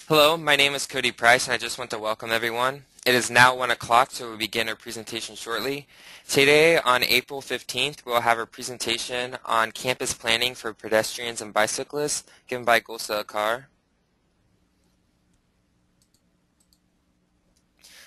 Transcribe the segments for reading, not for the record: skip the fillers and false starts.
Hello, my name is Cody Price and I just want to welcome everyone. It is now 1 o'clock, so we'll begin our presentation shortly. Today on April 15th, we'll have a presentation on campus planning for pedestrians and bicyclists given by Gulsah Akar.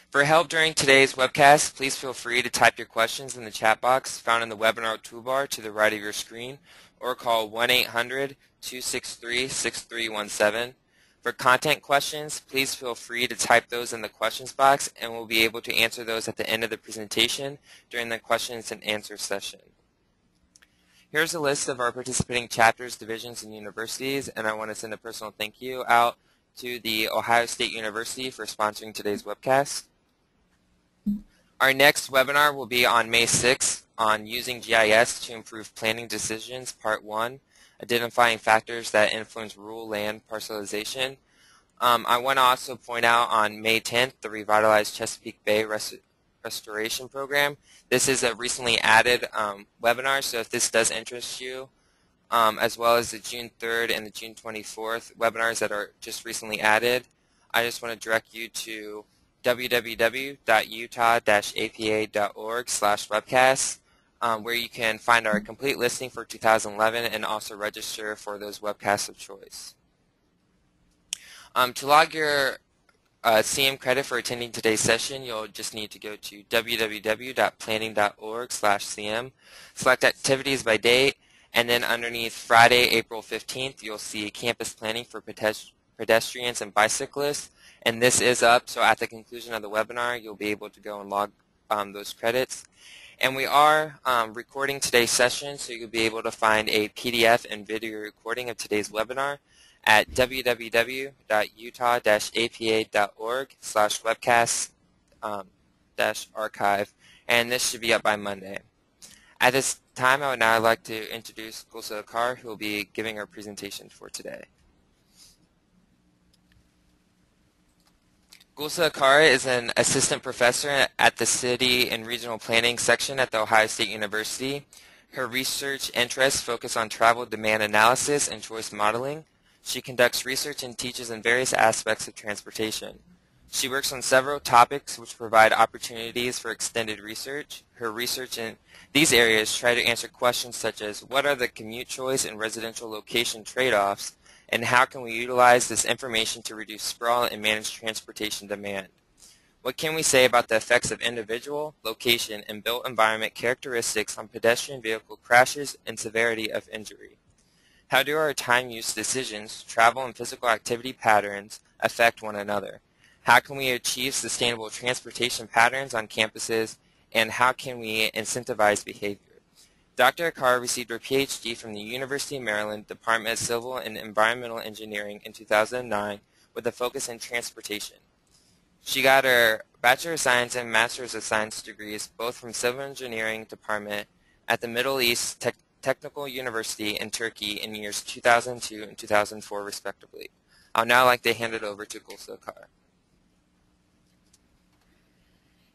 For help during today's webcast, please feel free to type your questions in the chat box found in the webinar toolbar to the right of your screen or call 1-800-263-6317. For content questions, please feel free to type those in the questions box and we'll be able to answer those at the end of the presentation during the questions and answer session. Here's a list of our participating chapters, divisions, and universities, and I want to send a personal thank you out to the Ohio State University for sponsoring today's webcast. Our next webinar will be on May 6th on using GIS to improve planning decisions, Part 1. Identifying factors that influence rural land parcelization. I want to also point out on May 10th, the Revitalized Chesapeake Bay Restoration Program. This is a recently added webinar, so if this does interest you, as well as the June 3rd and the June 24th webinars that are just recently added, I just want to direct you to www.utah-apa.org/webcast. Where you can find our complete listing for 2011 and also register for those webcasts of choice. To log your CM credit for attending today's session, you'll just need to go to www.planning.org/CM, select activities by date, and then underneath Friday, April 15th, you'll see campus planning for pedestrians and bicyclists, and this is up, so at the conclusion of the webinar, you'll be able to go and log those credits. And we are recording today's session, so you'll be able to find a PDF and video recording of today's webinar at www.utah-apa.org/webcast-archive, and this should be up by Monday. At this time, I would now like to introduce Gulsah Akar, who will be giving our presentation for today. Gulsah Akar is an assistant professor at the City and Regional Planning section at The Ohio State University. Her research interests focus on travel demand analysis and choice modeling. She conducts research and teaches in various aspects of transportation. She works on several topics which provide opportunities for extended research. Her research in these areas try to answer questions such as what are the commute choice and residential location trade-offs, and how can we utilize this information to reduce sprawl and manage transportation demand? What can we say about the effects of individual, location, and built environment characteristics on pedestrian vehicle crashes and severity of injury? How do our time use decisions, travel and physical activity patterns affect one another? How can we achieve sustainable transportation patterns on campuses, and how can we incentivize behavior? Dr. Akar received her PhD from the University of Maryland Department of Civil and Environmental Engineering in 2009 with a focus in transportation. She got her Bachelor of Science and Master's of Science degrees both from Civil Engineering Department at the Middle East Technical University in Turkey in years 2002 and 2004 respectively. I'll now like to hand it over to Gulsah Akar.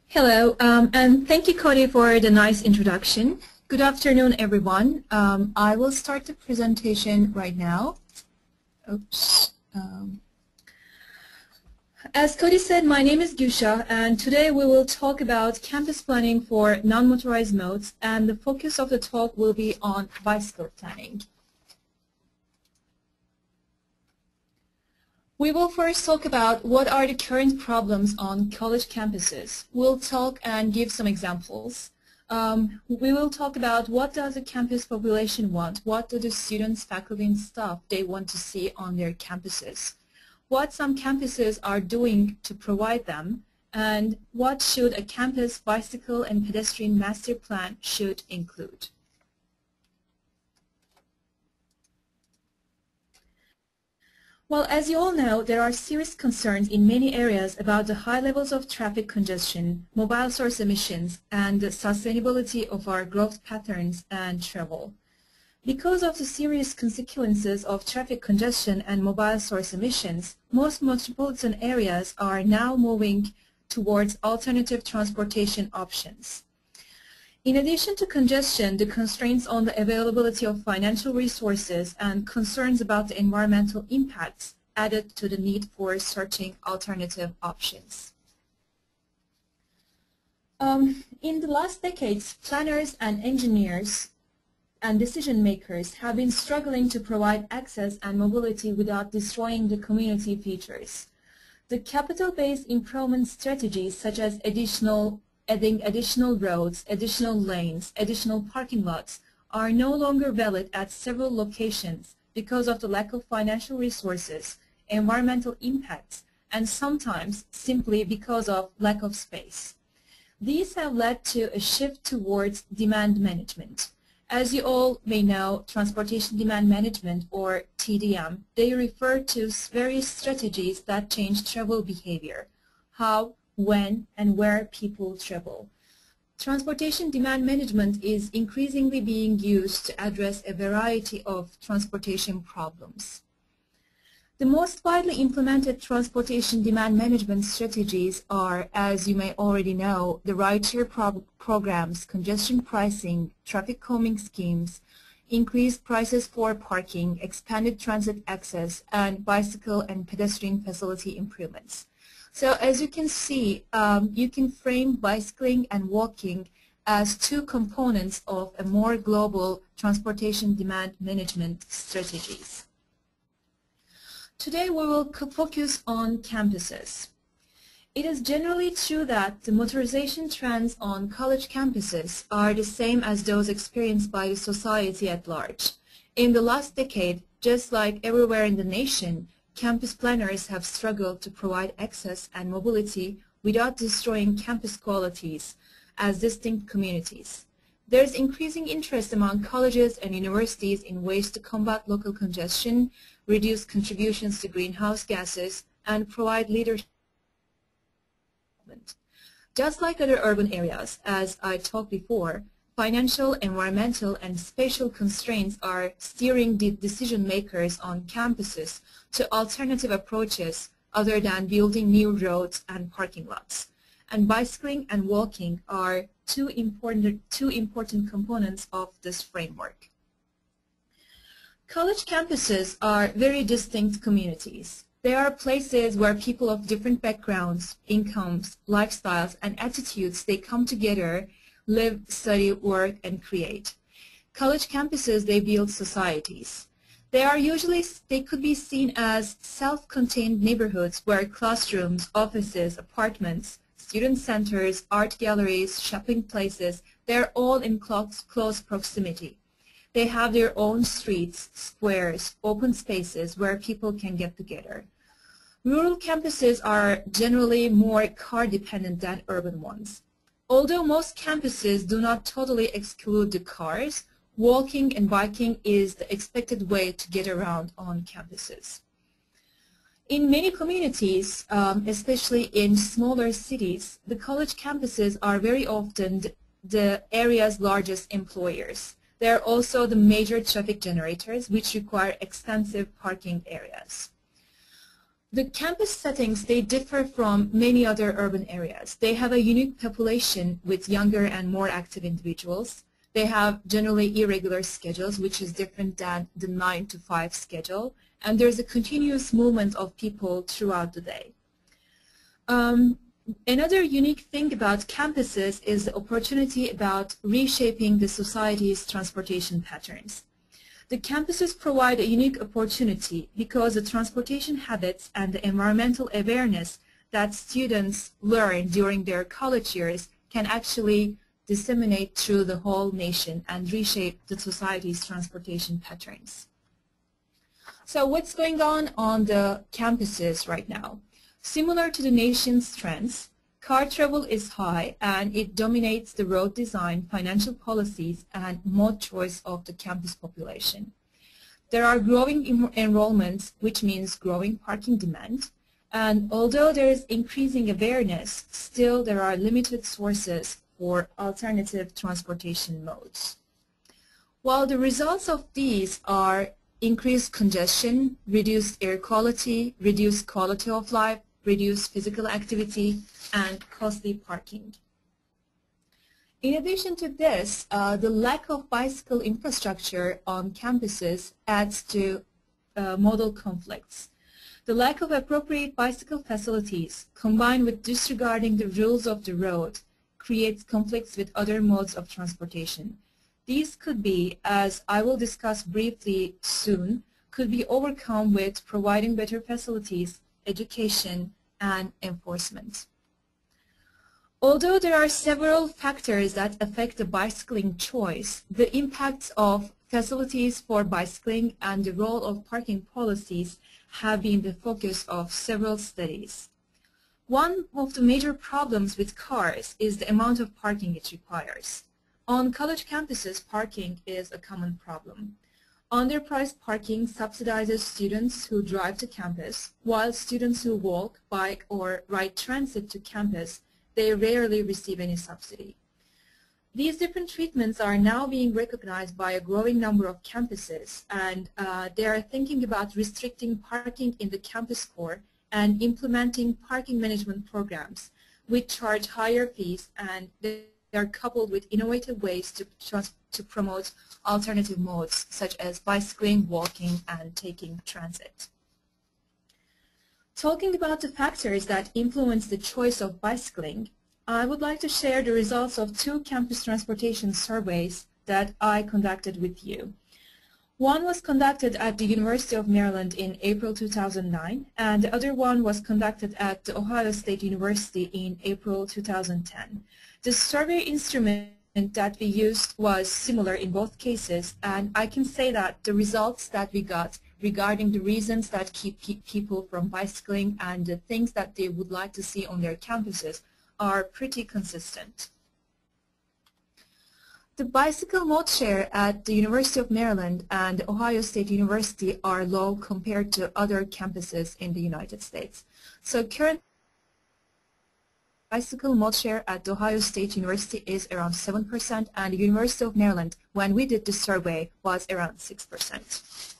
Hello, and thank you, Cody, for the nice introduction. Good afternoon, everyone. I will start the presentation right now. Oops. As Cody said, my name is Gulsah, and today we will talk about campus planning for non-motorized modes, and the focus of the talk will be on bicycle planning. We will first talk about what are the current problems on college campuses. We'll talk and give some examples. We will talk about what does the campus population want, what do the students, faculty, and staff they want to see on their campuses, what some campuses are doing to provide them, and what should a campus bicycle and pedestrian master plan should include. Well, as you all know, there are serious concerns in many areas about the high levels of traffic congestion, mobile source emissions, and the sustainability of our growth patterns and travel. Because of the serious consequences of traffic congestion and mobile source emissions, most metropolitan areas are now moving towards alternative transportation options. In addition to congestion, the constraints on the availability of financial resources and concerns about the environmental impacts added to the need for searching alternative options. In the last decades, planners and engineers and decision makers have been struggling to provide access and mobility without destroying the community features. The capital-based improvement strategies such as adding additional roads, additional lanes, additional parking lots are no longer valid at several locations because of the lack of financial resources, environmental impacts, and sometimes simply because of lack of space. These have led to a shift towards demand management. As you all may know, transportation demand management, or TDM, they refer to various strategies that change travel behavior, how, when, and where people travel. Transportation demand management is increasingly being used to address a variety of transportation problems. The most widely implemented transportation demand management strategies are, as you may already know, the rideshare programs, congestion pricing, traffic calming schemes, increased prices for parking, expanded transit access, and bicycle and pedestrian facility improvements. So as you can see, you can frame bicycling and walking as two components of a more global transportation demand management strategies. Today we will focus on campuses. It is generally true that the motorization trends on college campuses are the same as those experienced by the society at large. In the last decade, just like everywhere in the nation, campus planners have struggled to provide access and mobility without destroying campus qualities as distinct communities. There is increasing interest among colleges and universities in ways to combat local congestion, reduce contributions to greenhouse gases, and provide leadership. Just like other urban areas, as I talked before, financial, environmental, and spatial constraints are steering the decision makers on campuses to alternative approaches other than building new roads and parking lots. And bicycling and walking are two important components of this framework. College campuses are very distinct communities. They are places where people of different backgrounds, incomes, lifestyles, and attitudes, they come together, live, study, work, and create. College campuses, they build societies. They could be seen as self-contained neighborhoods where classrooms, offices, apartments, student centers, art galleries, shopping places, they're all in close proximity. They have their own streets, squares, open spaces where people can get together. Rural campuses are generally more car-dependent than urban ones. Although most campuses do not totally exclude the cars, walking and biking is the expected way to get around on campuses. In many communities, especially in smaller cities, the college campuses are very often the area's largest employers. They are also the major traffic generators, which require extensive parking areas. The campus settings, they differ from many other urban areas. They have a unique population with younger and more active individuals. They have generally irregular schedules, which is different than the 9-to-5 schedule. And there's a continuous movement of people throughout the day. Another unique thing about campuses is the opportunity about reshaping the society's transportation patterns. The campuses provide a unique opportunity because the transportation habits and the environmental awareness that students learn during their college years can actually disseminate through the whole nation and reshape the society's transportation patterns. So what's going on the campuses right now? Similar to the nation's trends, car travel is high and it dominates the road design, financial policies, and mode choice of the campus population. There are growing enrollments, which means growing parking demand, and although there is increasing awareness, still there are limited sources for alternative transportation modes. While the results of these are increased congestion, reduced air quality, reduced quality of life, reduced physical activity, and costly parking. In addition to this, the lack of bicycle infrastructure on campuses adds to modal conflicts. The lack of appropriate bicycle facilities, combined with disregarding the rules of the road, creates conflicts with other modes of transportation. These could be, as I will discuss briefly soon, could be overcome with providing better facilities, education, and enforcement. Although there are several factors that affect the bicycling choice, the impacts of facilities for bicycling and the role of parking policies have been the focus of several studies. One of the major problems with cars is the amount of parking it requires. On college campuses, parking is a common problem. Underpriced parking subsidizes students who drive to campus, while students who walk, bike, or ride transit to campus, they rarely receive any subsidy. These different treatments are now being recognized by a growing number of campuses, and they are thinking about restricting parking in the campus core and implementing parking management programs which charge higher fees, and they are coupled with innovative ways to promote alternative modes such as bicycling, walking, and taking transit. Talking about the factors that influence the choice of bicycling, I would like to share the results of 2 campus transportation surveys that I conducted with you. One was conducted at the University of Maryland in April 2009, and the other one was conducted at the Ohio State University in April 2010. The survey instrument that we used was similar in both cases, and I can say that the results that we got regarding the reasons that keep people from bicycling and the things that they would like to see on their campuses are pretty consistent. The bicycle mode share at the University of Maryland and Ohio State University are low compared to other campuses in the United States. So current bicycle mode share at Ohio State University is around 7%, and the University of Maryland, when we did the survey, was around 6%.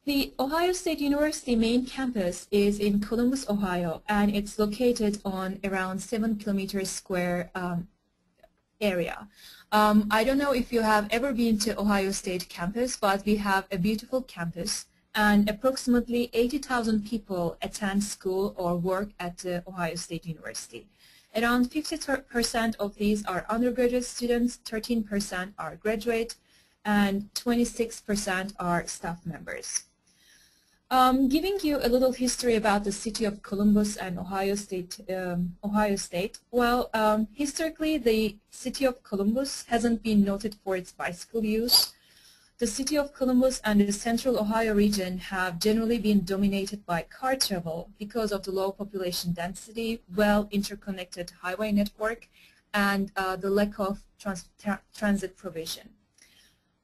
The Ohio State University main campus is in Columbus, Ohio, and it's located on around 7 kilometers square area. I don't know if you have ever been to Ohio State campus, but we have a beautiful campus, and approximately 80,000 people attend school or work at the Ohio State University. Around 50% of these are undergraduate students, 13% are graduate, and 26% are staff members. Giving you a little history about the city of Columbus and Ohio State. Well, historically, the city of Columbus hasn't been noted for its bicycle use. The city of Columbus and the central Ohio region have generally been dominated by car travel because of the low population density, well-interconnected highway network, and the lack of transit provision.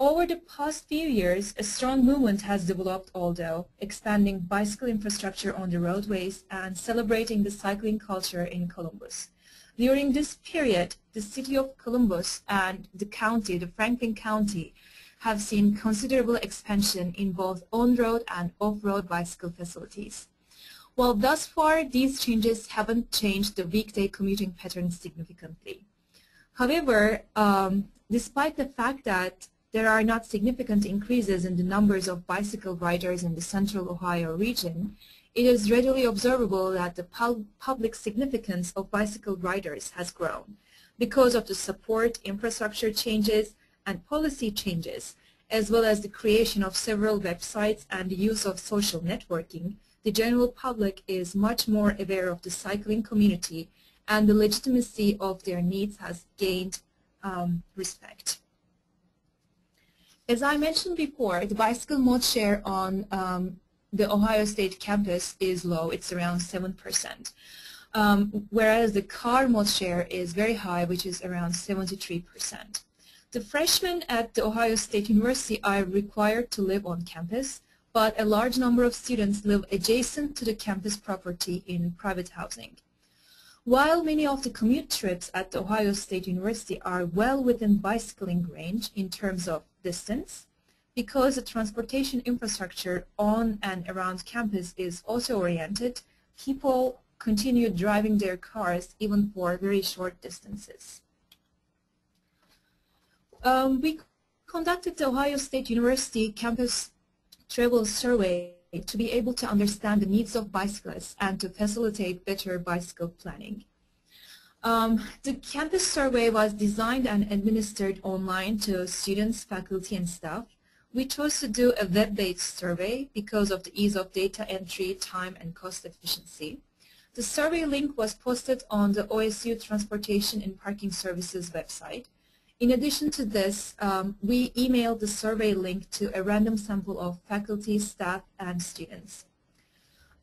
Over the past few years, a strong movement has developed, although expanding bicycle infrastructure on the roadways and celebrating the cycling culture in Columbus. During this period, the city of Columbus and the county, the Franklin County, have seen considerable expansion in both on-road and off-road bicycle facilities. While thus far, these changes haven't changed the weekday commuting pattern significantly. However, despite the fact that there are not significant increases in the numbers of bicycle riders in the central Ohio region, it is readily observable that the public significance of bicycle riders has grown because of the support, infrastructure changes, and policy changes, as well as the creation of several websites and the use of social networking. The general public is much more aware of the cycling community, and the legitimacy of their needs has gained respect. As I mentioned before, the bicycle mode share on the Ohio State campus is low. It's around 7%, whereas the car mode share is very high, which is around 73%. The freshmen at the Ohio State University are required to live on campus, but a large number of students live adjacent to the campus property in private housing. While many of the commute trips at the Ohio State University are well within bicycling range in terms of distance, because the transportation infrastructure on and around campus is auto-oriented, people continue driving their cars even for very short distances. We conducted the Ohio State University campus travel survey to be able to understand the needs of bicyclists and to facilitate better bicycle planning. The campus survey was designed and administered online to students, faculty, and staff. We chose to do a web-based survey because of the ease of data entry, time, and cost efficiency. The survey link was posted on the OSU Transportation and Parking Services website. In addition to this, we emailed the survey link to a random sample of faculty, staff, and students.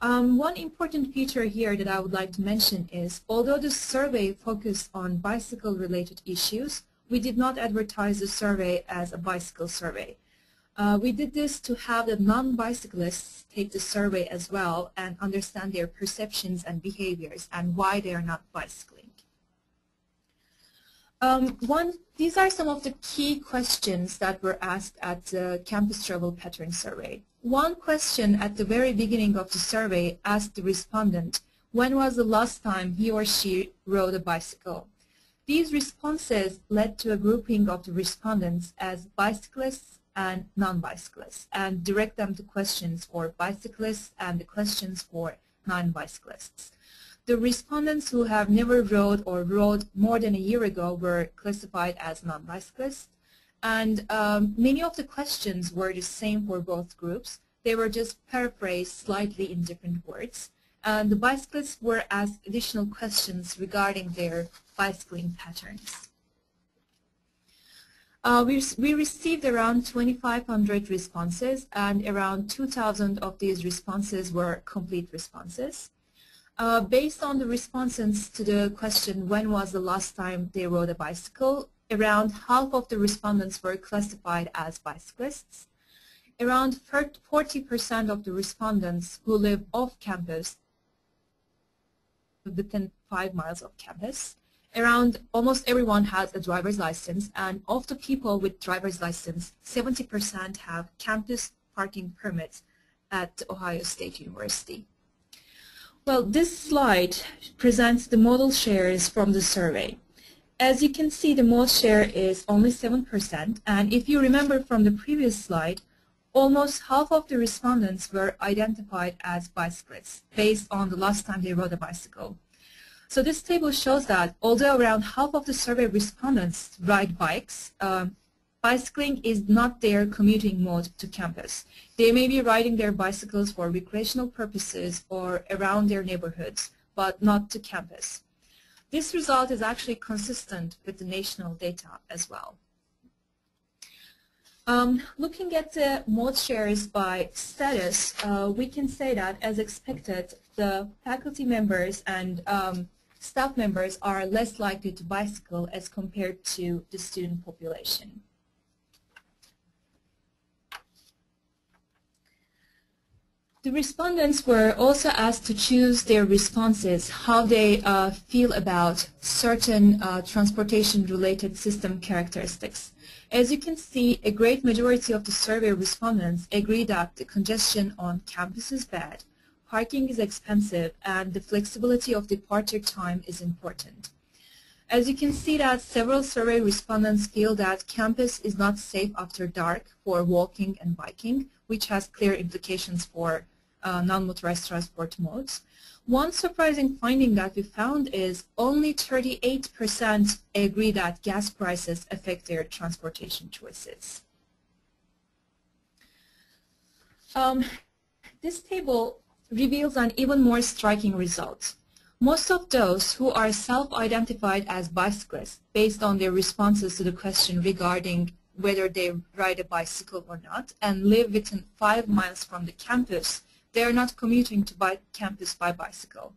One important feature here that I would like to mention is, although the survey focused on bicycle-related issues, we did not advertise the survey as a bicycle survey. We did this to have the non-bicyclists take the survey as well and understand their perceptions and behaviors and why they are not bicycling. These are some of the key questions that were asked at the Campus Travel Pattern Survey. One question at the very beginning of the survey asked the respondent, when was the last time he or she rode a bicycle? These responses led to a grouping of the respondents as bicyclists and non-bicyclists, and direct them to questions for bicyclists and the questions for non-bicyclists. The respondents who have never rode or rode more than a year ago were classified as non-bicyclists, and many of the questions were the same for both groups. They were just paraphrased slightly in different words, and the bicyclists were asked additional questions regarding their bicycling patterns. We received around 2,500 responses, and around 2,000 of these responses were complete responses. Based on the responses to the question, when was the last time they rode a bicycle, around half of the respondents were classified as bicyclists. Around 40% of the respondents who live off campus, within 5 miles of campus. Around almost everyone has a driver's license, and of the people with driver's license, 70% have campus parking permits at Ohio State University. Well, this slide presents the modal shares from the survey. As you can see, the modal share is only 7%, and if you remember from the previous slide, almost half of the respondents were identified as bicyclists based on the last time they rode a bicycle. So this table shows that although around half of the survey respondents ride bikes, bicycling is not their commuting mode to campus. They may be riding their bicycles for recreational purposes or around their neighborhoods, but not to campus. This result is actually consistent with the national data as well. Looking at the mode shares by status, we can say that, as expected, the faculty members and staff members are less likely to bicycle as compared to the student population. The respondents were also asked to choose their responses, how they feel about certain transportation-related system characteristics. As you can see, a great majority of the survey respondents agree that the congestion on campus is bad, parking is expensive, and the flexibility of departure time is important. As you can see that several survey respondents feel that campus is not safe after dark for walking and biking, which has clear implications for non-motorized transport modes. One surprising finding that we found is only 38% agree that gas prices affect their transportation choices. This table reveals an even more striking result. Most of those who are self-identified as bicyclists, based on their responses to the question regarding whether they ride a bicycle or not, and live within 5 miles from the campus, they are not commuting to campus by bicycle.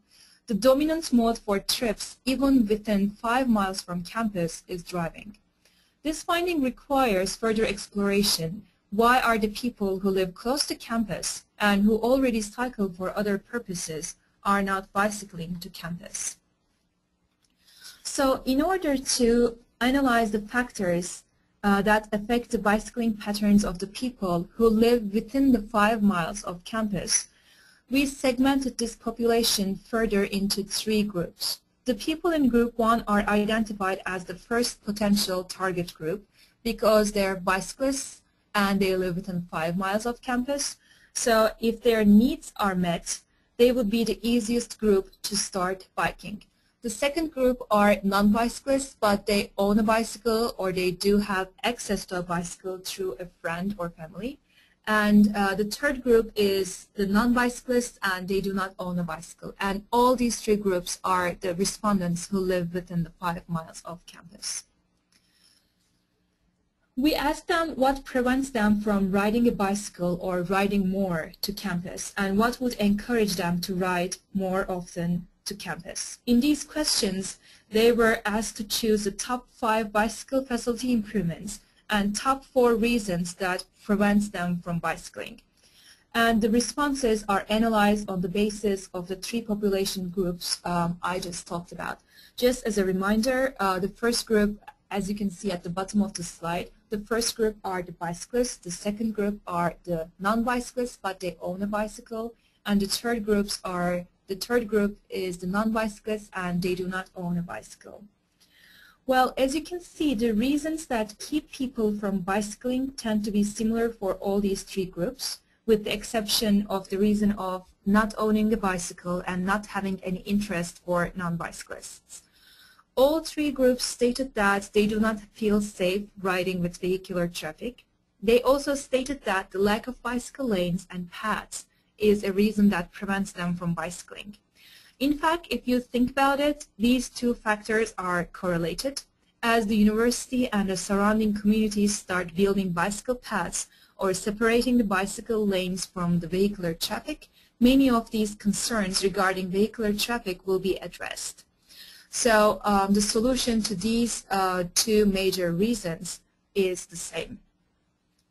The dominant mode for trips, even within 5 miles from campus, is driving. This finding requires further exploration. Why are the people who live close to campus and who already cycle for other purposes are not bicycling to campus? So in order to analyze the factors that affect the bicycling patterns of the people who live within the 5 miles of campus, we segmented this population further into 3 groups. The people in Group 1 are identified as the first potential target group because they're bicyclists and they live within 5 miles of campus. So if their needs are met, they would be the easiest group to start biking. The second group are non-bicyclists, but they own a bicycle or they do have access to a bicycle through a friend or family. And the third group is the non-bicyclists, and they do not own a bicycle. And all these three groups are the respondents who live within the 5 miles of campus. We asked them what prevents them from riding a bicycle or riding more to campus, and what would encourage them to ride more often to campus. In these questions, they were asked to choose the top 5 bicycle facility improvements and top 4 reasons that prevents them from bicycling. And the responses are analyzed on the basis of the 3 population groups I just talked about. Just as a reminder, the first group, as you can see at the bottom of the slide, the first group are the bicyclists, the second group are the non-bicyclists but they own a bicycle, and the third group is the non-bicyclists and they do not own a bicycle. Well, as you can see, the reasons that keep people from bicycling tend to be similar for all these 3 groups, with the exception of the reason of not owning a bicycle and not having any interest for non-bicyclists. All 3 groups stated that they do not feel safe riding with vehicular traffic. They also stated that the lack of bicycle lanes and paths is a reason that prevents them from bicycling. In fact, if you think about it, these 2 factors are correlated. As the university and the surrounding communities start building bicycle paths or separating the bicycle lanes from the vehicular traffic, many of these concerns regarding vehicular traffic will be addressed. So the solution to these 2 major reasons is the same.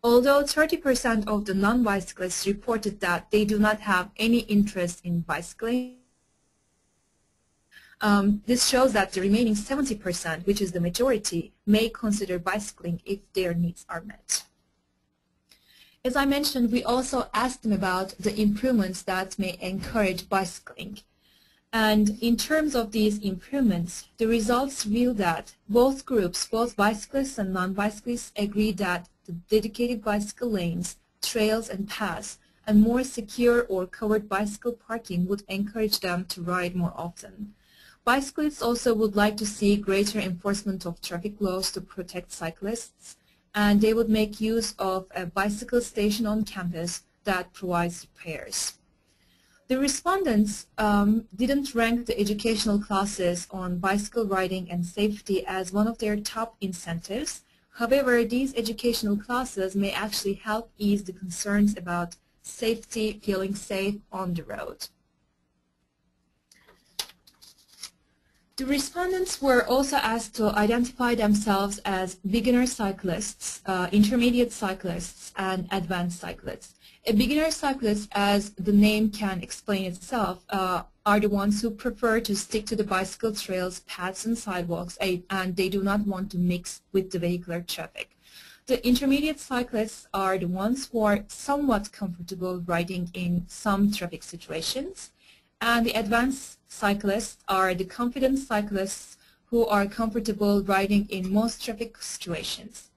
Although 30% of the non-bicyclists reported that they do not have any interest in bicycling, this shows that the remaining 70%, which is the majority, may consider bicycling if their needs are met. As I mentioned, we also asked them about the improvements that may encourage bicycling. And in terms of these improvements, the results reveal that both groups, both bicyclists and non-bicyclists, agree that the dedicated bicycle lanes, trails and paths, and more secure or covered bicycle parking would encourage them to ride more often. Bicyclists also would like to see greater enforcement of traffic laws to protect cyclists, and they would make use of a bicycle station on campus that provides repairs. The respondents didn't rank the educational classes on bicycle riding and safety as one of their top incentives. However, these educational classes may actually help ease the concerns about safety, feeling safe on the road. The respondents were also asked to identify themselves as beginner cyclists, intermediate cyclists, and advanced cyclists. A beginner cyclist, as the name can explain itself, are the ones who prefer to stick to the bicycle trails, paths, and sidewalks, and they do not want to mix with the vehicular traffic. The intermediate cyclists are the ones who are somewhat comfortable riding in some traffic situations, and the advanced cyclists are the confident cyclists who are comfortable riding in most traffic situations.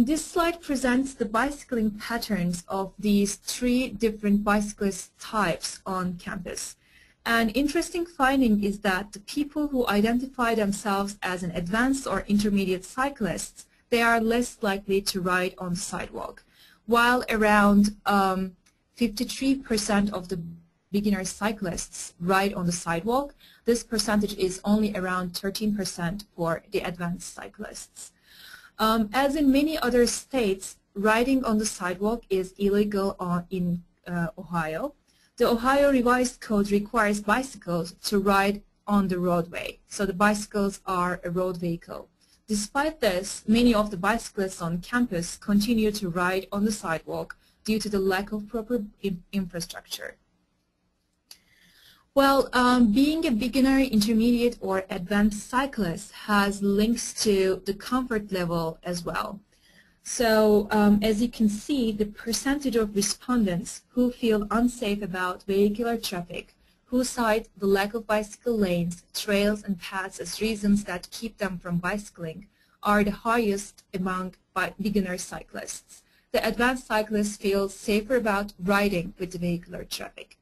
This slide presents the bicycling patterns of these 3 different bicyclist types on campus. An interesting finding is that the people who identify themselves as an advanced or intermediate cyclists, they are less likely to ride on the sidewalk, while around 53% of the beginner cyclists ride on the sidewalk. This percentage is only around 13% for the advanced cyclists. As in many other states, riding on the sidewalk is illegal in Ohio. The Ohio Revised Code requires bicycles to ride on the roadway, so the bicycles are a road vehicle. Despite this, many of the bicyclists on campus continue to ride on the sidewalk due to the lack of proper infrastructure. Well, being a beginner, intermediate, or advanced cyclist has links to the comfort level as well. So, as you can see, the percentage of respondents who feel unsafe about vehicular traffic, who cite the lack of bicycle lanes, trails, and paths as reasons that keep them from bicycling, are the highest among beginner cyclists. the advanced cyclists feel safer about riding with the vehicular traffic.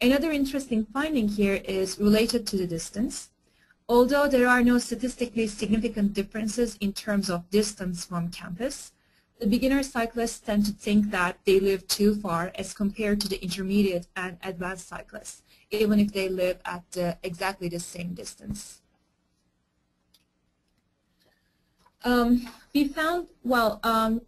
Another interesting finding here is related to the distance. Although there are no statistically significant differences in terms of distance from campus, the beginner cyclists tend to think that they live too far as compared to the intermediate and advanced cyclists, even if they live at exactly the same distance.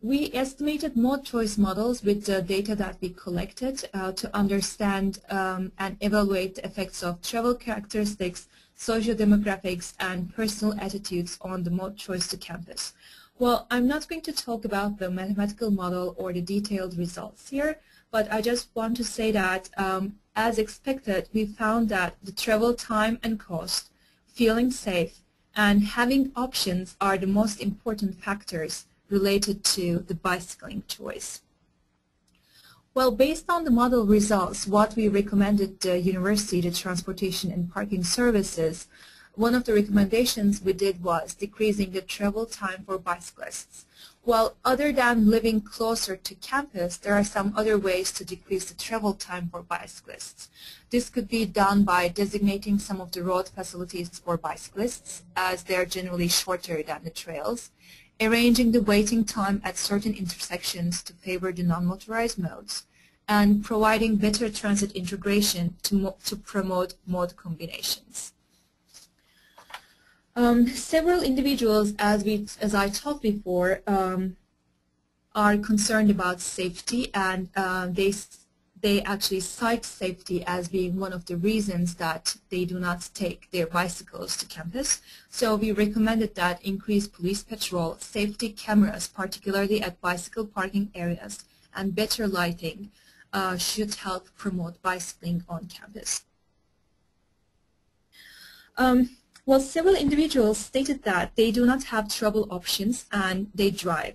We estimated mode choice models with the data that we collected to understand and evaluate the effects of travel characteristics, socio-demographics, and personal attitudes on the mode choice to campus. Well, I'm not going to talk about the mathematical model or the detailed results here, but I just want to say that as expected, we found that the travel time and cost, feeling safe, and having options are the most important factors related to the bicycling choice. Well, based on the model results, what we recommended the university, the transportation and parking services, one of the recommendations we did was decreasing the travel time for bicyclists. Well, other than living closer to campus, there are some other ways to decrease the travel time for bicyclists. This could be done by designating some of the road facilities for bicyclists, as they are generally shorter than the trails, arranging the waiting time at certain intersections to favor the non-motorized modes, and providing better transit integration to promote mode combinations. Several individuals, as I talked before, are concerned about safety, and they actually cite safety as being one of the reasons that they do not take their bicycles to campus. So we recommended that increased police patrol, safety cameras, particularly at bicycle parking areas, and better lighting should help promote bicycling on campus. Well, several individuals stated that they do not have travel options and they drive.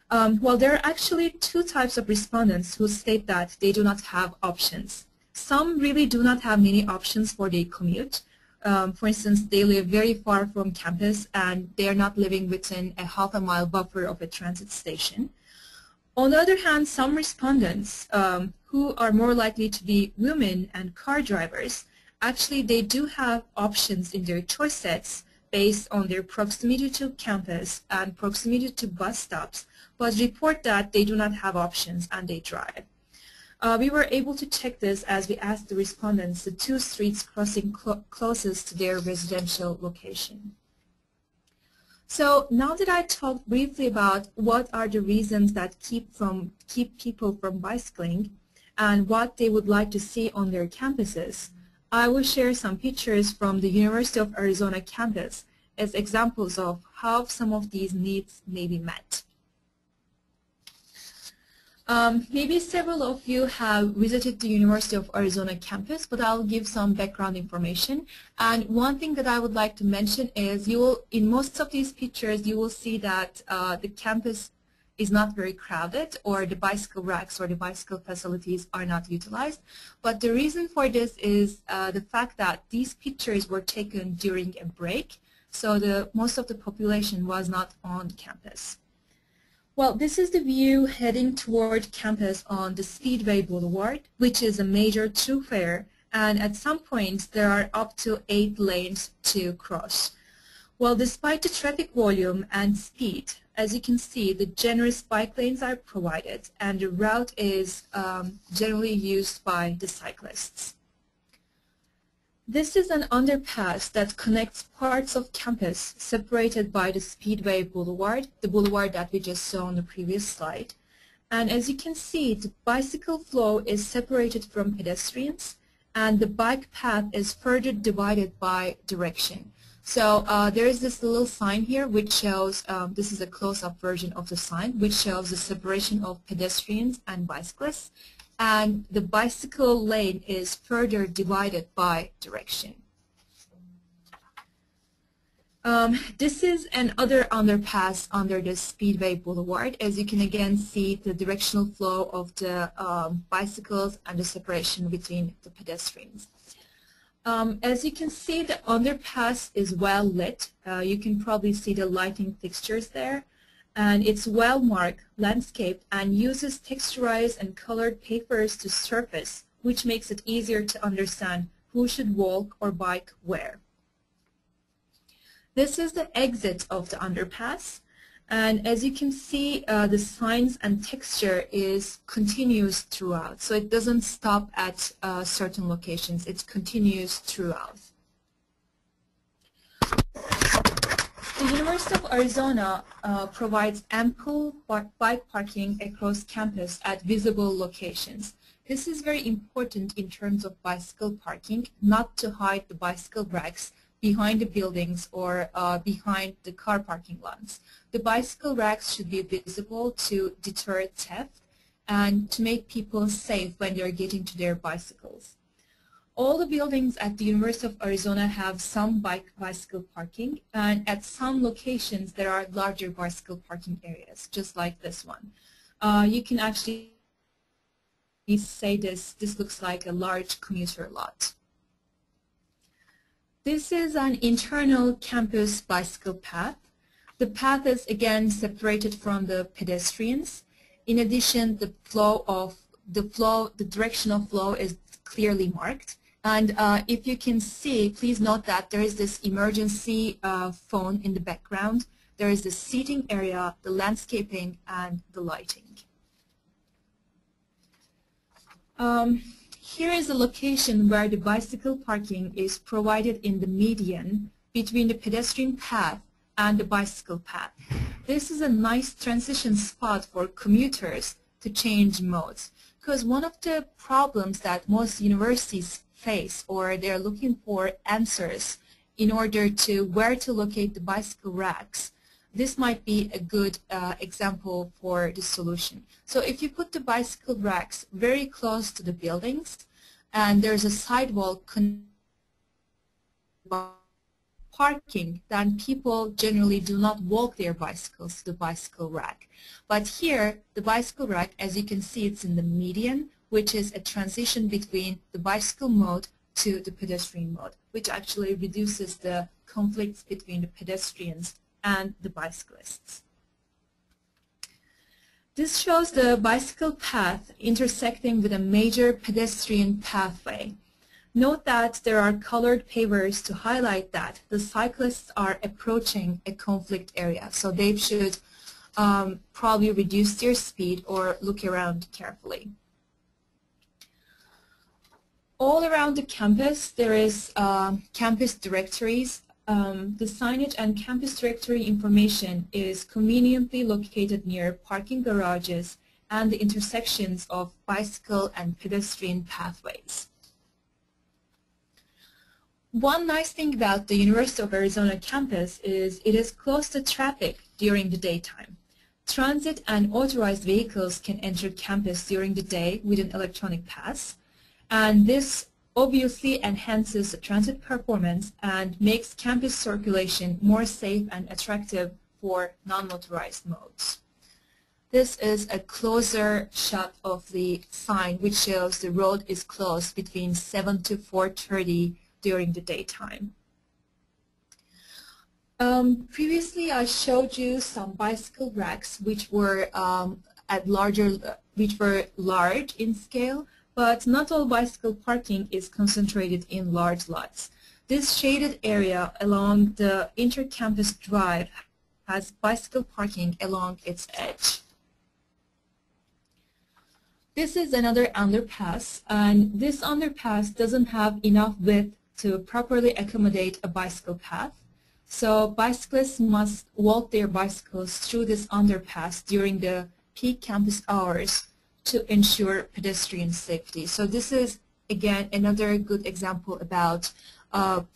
Well, there are actually two types of respondents who state that they do not have options. Some really do not have many options for their commute. For instance, they live very far from campus and they are not living within a half-a-mile buffer of a transit station. On the other hand, some respondents who are more likely to be women and car drivers, actually they do have options in their choice sets based on their proximity to campus and proximity to bus stops, but report that they do not have options and they drive. We were able to check this as we asked the respondents the two streets crossing closest to their residential location. So now that I talked briefly about what are the reasons that keep people from bicycling and what they would like to see on their campuses, I will share some pictures from the University of Arizona campus as examples of how some of these needs may be met. Maybe several of you have visited the University of Arizona campus, but I'll give some background information. And one thing that I would like to mention is in most of these pictures, you will see that the campus is not very crowded, or the bicycle racks or the bicycle facilities are not utilized. But the reason for this is the fact that these pictures were taken during a break, so most of the population was not on campus. Well, this is the view heading toward campus on the Speedway Boulevard, which is a major thoroughfare, and at some points there are up to 8 lanes to cross. Well, despite the traffic volume and speed, as you can see, the generous bike lanes are provided and the route is generally used by the cyclists. This is an underpass that connects parts of campus separated by the Speedway Boulevard, the boulevard that we just saw on the previous slide. And as you can see, the bicycle flow is separated from pedestrians and the bike path is further divided by direction. So there is this little sign here which shows, this is a close-up version of the sign, which shows the separation of pedestrians and bicyclists. And the bicycle lane is further divided by direction. This is another underpass under the Speedway Boulevard. As you can again see the directional flow of the bicycles and the separation between the pedestrians. As you can see, the underpass is well lit. You can probably see the lighting fixtures there. and it's well-marked, landscaped, and uses texturized and colored papers to surface, which makes it easier to understand who should walk or bike where. This is the exit of the underpass, and as you can see, the signs and texture is continuous throughout, so it doesn't stop at certain locations, it continues throughout. The University of Arizona provides ample bike parking across campus at visible locations. This is very important in terms of bicycle parking, not to hide the bicycle racks behind the buildings or behind the car parking lots. The bicycle racks should be visible to deter theft and to make people safe when they are getting to their bicycles. All the buildings at the University of Arizona have some bicycle parking, and at some locations there are larger bicycle parking areas, just like this one. You can actually say this looks like a large commuter lot. This is an internal campus bicycle path. The path is again separated from the pedestrians. In addition, the direction of flow is clearly marked. And if you can see, please note that there is this emergency phone in the background. There is the seating area, the landscaping, and the lighting. Here is a location where the bicycle parking is provided in the median between the pedestrian path and the bicycle path. This is a nice transition spot for commuters to change modes, because one of the problems that most universities face, or they're looking for answers in order to where to locate the bicycle racks, this might be a good example for the solution. So if you put the bicycle racks very close to the buildings and there's a sidewalk parking, then people generally do not walk their bicycles to the bicycle rack. But here, the bicycle rack, as you can see, it's in the median, which is a transition between the bicycle mode to the pedestrian mode, which actually reduces the conflicts between the pedestrians and the bicyclists. This shows the bicycle path intersecting with a major pedestrian pathway. Note that there are colored pavers to highlight that the cyclists are approaching a conflict area, so they should probably reduce their speed or look around carefully. All around the campus, there is campus directories. The signage and campus directory information is conveniently located near parking garages and the intersections of bicycle and pedestrian pathways. One nice thing about the University of Arizona campus is it is close to traffic during the daytime. Transit and authorized vehicles can enter campus during the day with an electronic pass. And this obviously enhances the transit performance and makes campus circulation more safe and attractive for non-motorized modes. This is a closer shot of the sign, which shows the road is closed between 7 to 4:30 during the daytime. Previously, I showed you some bicycle racks which were large in scale. But not all bicycle parking is concentrated in large lots. This shaded area along the inter-campus drive has bicycle parking along its edge. This is another underpass, and this underpass doesn't have enough width to properly accommodate a bicycle path. So bicyclists must walk their bicycles through this underpass during the peak campus hours to ensure pedestrian safety. So this is, again, another good example about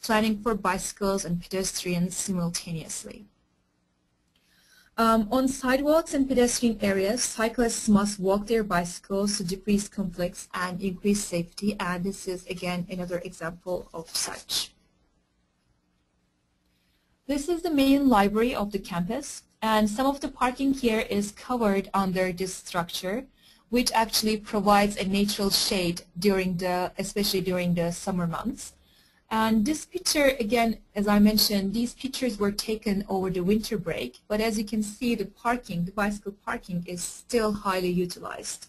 planning for bicycles and pedestrians simultaneously. On sidewalks and pedestrian areas, cyclists must walk their bicycles to decrease conflicts and increase safety, and this is, again, another example of such. This is the main library of the campus, and some of the parking here is covered under this structure, which actually provides a natural shade especially during the summer months. And this picture, again, as I mentioned, these pictures were taken over the winter break, but as you can see, the parking, the bicycle parking is still highly utilized.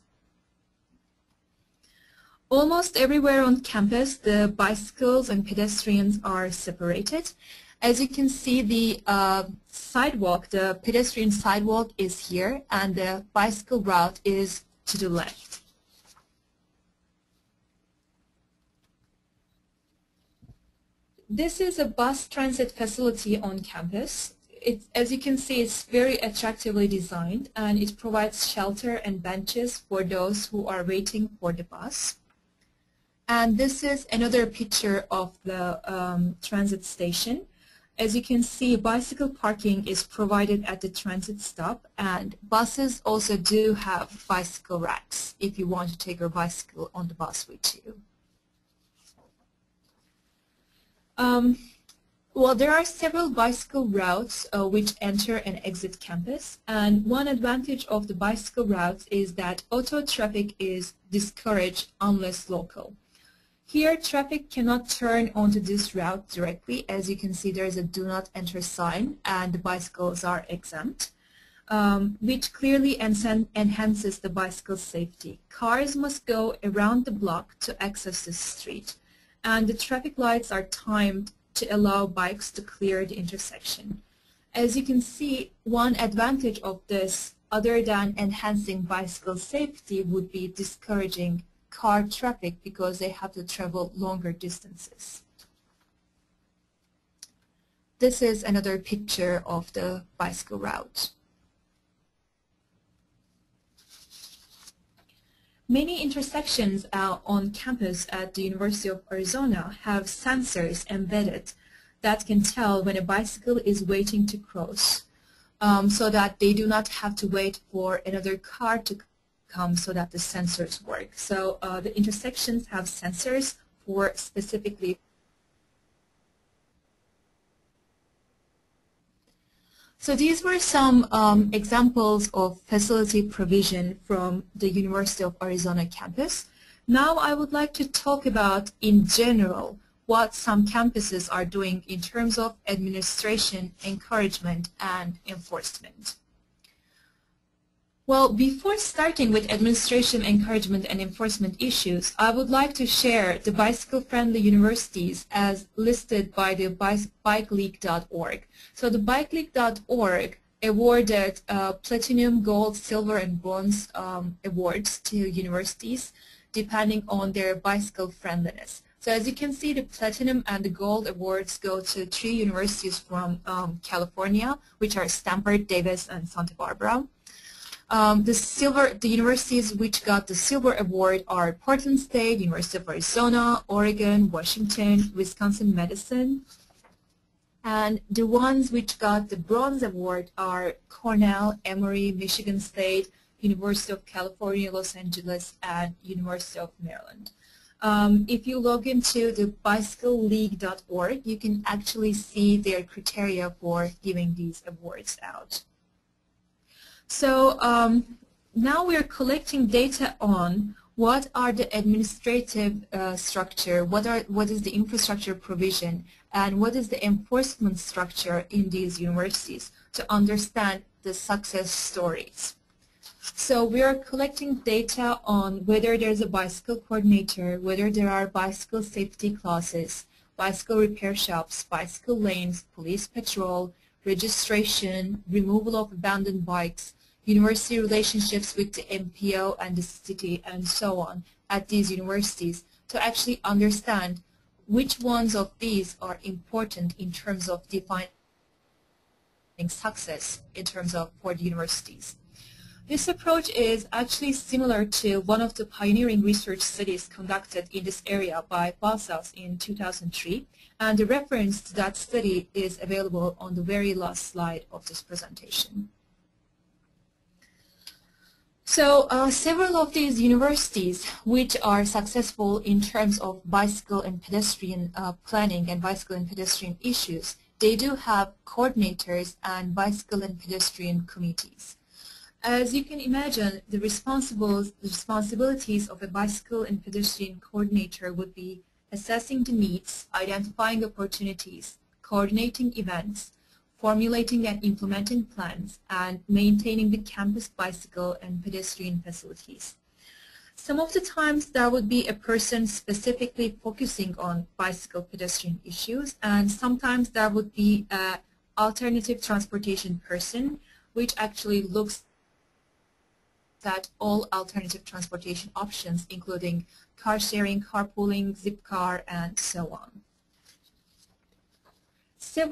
Almost everywhere on campus, the bicycles and pedestrians are separated. As you can see, the sidewalk, the pedestrian sidewalk is here, and the bicycle route is to the left. This is a bus transit facility on campus. As you can see, it's very attractively designed, and it provides shelter and benches for those who are waiting for the bus. And this is another picture of the transit station. As you can see, bicycle parking is provided at the transit stop, and buses also do have bicycle racks if you want to take your bicycle on the bus with you. Well, there are several bicycle routes which enter and exit campus, and one advantage of the bicycle routes is that auto traffic is discouraged unless local. Here, traffic cannot turn onto this route directly. As you can see, there is a do not enter sign, and the bicycles are exempt, which clearly enhances the bicycle safety. Cars must go around the block to access the street, and the traffic lights are timed to allow bikes to clear the intersection. As you can see, one advantage of this, other than enhancing bicycle safety, would be discouraging car traffic because they have to travel longer distances. This is another picture of the bicycle route. Many intersections on campus at the University of Arizona have sensors embedded that can tell when a bicycle is waiting to cross, so that they do not have to wait for another car to come so that the sensors work. So the intersections have sensors for specifically. So these were some examples of facility provision from the University of Arizona campus. Now I would like to talk about, in general, what some campuses are doing in terms of administration, encouragement, and enforcement. Well, before starting with administration, encouragement, and enforcement issues, I would like to share the bicycle-friendly universities as listed by the bikeleague.org. So the bikeleague.org awarded platinum, gold, silver, and bronze awards to universities depending on their bicycle friendliness. So as you can see, the platinum and the gold awards go to 3 universities from California, which are Stanford, Davis, and Santa Barbara. The universities which got the silver award are Portland State, University of Arizona, Oregon, Washington, Wisconsin-Madison. And the ones which got the bronze award are Cornell, Emory, Michigan State, University of California, Los Angeles, and University of Maryland. If you log into the bicycleleague.org, you can actually see their criteria for giving these awards out. So now we're collecting data on what are the administrative structure, what is the infrastructure provision, and what is the enforcement structure in these universities to understand the success stories. So we are collecting data on whether there's a bicycle coordinator, whether there are bicycle safety classes, bicycle repair shops, bicycle lanes, police patrol, registration, removal of abandoned bikes, university relationships with the MPO and the city, and so on at these universities, to actually understand which ones of these are important in terms of defining success in terms of for the universities. This approach is actually similar to one of the pioneering research studies conducted in this area by Gulsah in 2003, and the reference to that study is available on the very last slide of this presentation. So several of these universities which are successful in terms of bicycle and pedestrian planning and bicycle and pedestrian issues, they do have coordinators and bicycle and pedestrian committees. As you can imagine, the responsibilities of a bicycle and pedestrian coordinator would be assessing the needs, identifying opportunities, coordinating events, formulating and implementing plans, and maintaining the campus bicycle and pedestrian facilities. Some of the times there would be a person specifically focusing on bicycle pedestrian issues, and sometimes there would be an alternative transportation person which actually looks at all alternative transportation options, including car sharing, carpooling, zip car, and so on.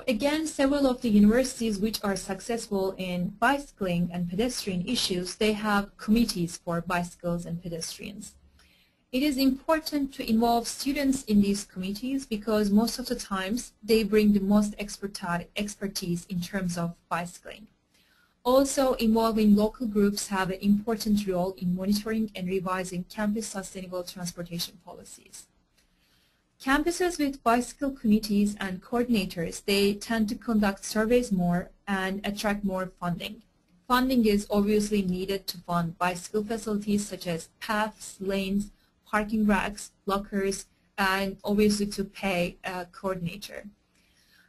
Again, several of the universities which are successful in bicycling and pedestrian issues, they have committees for bicycles and pedestrians. It is important to involve students in these committees because most of the times they bring the most expertise in terms of bicycling. Also, involving local groups have an important role in monitoring and revising campus sustainable transportation policies. Campuses with bicycle committees and coordinators, they tend to conduct surveys more and attract more funding. Funding is obviously needed to fund bicycle facilities such as paths, lanes, parking racks, lockers, and obviously to pay a coordinator.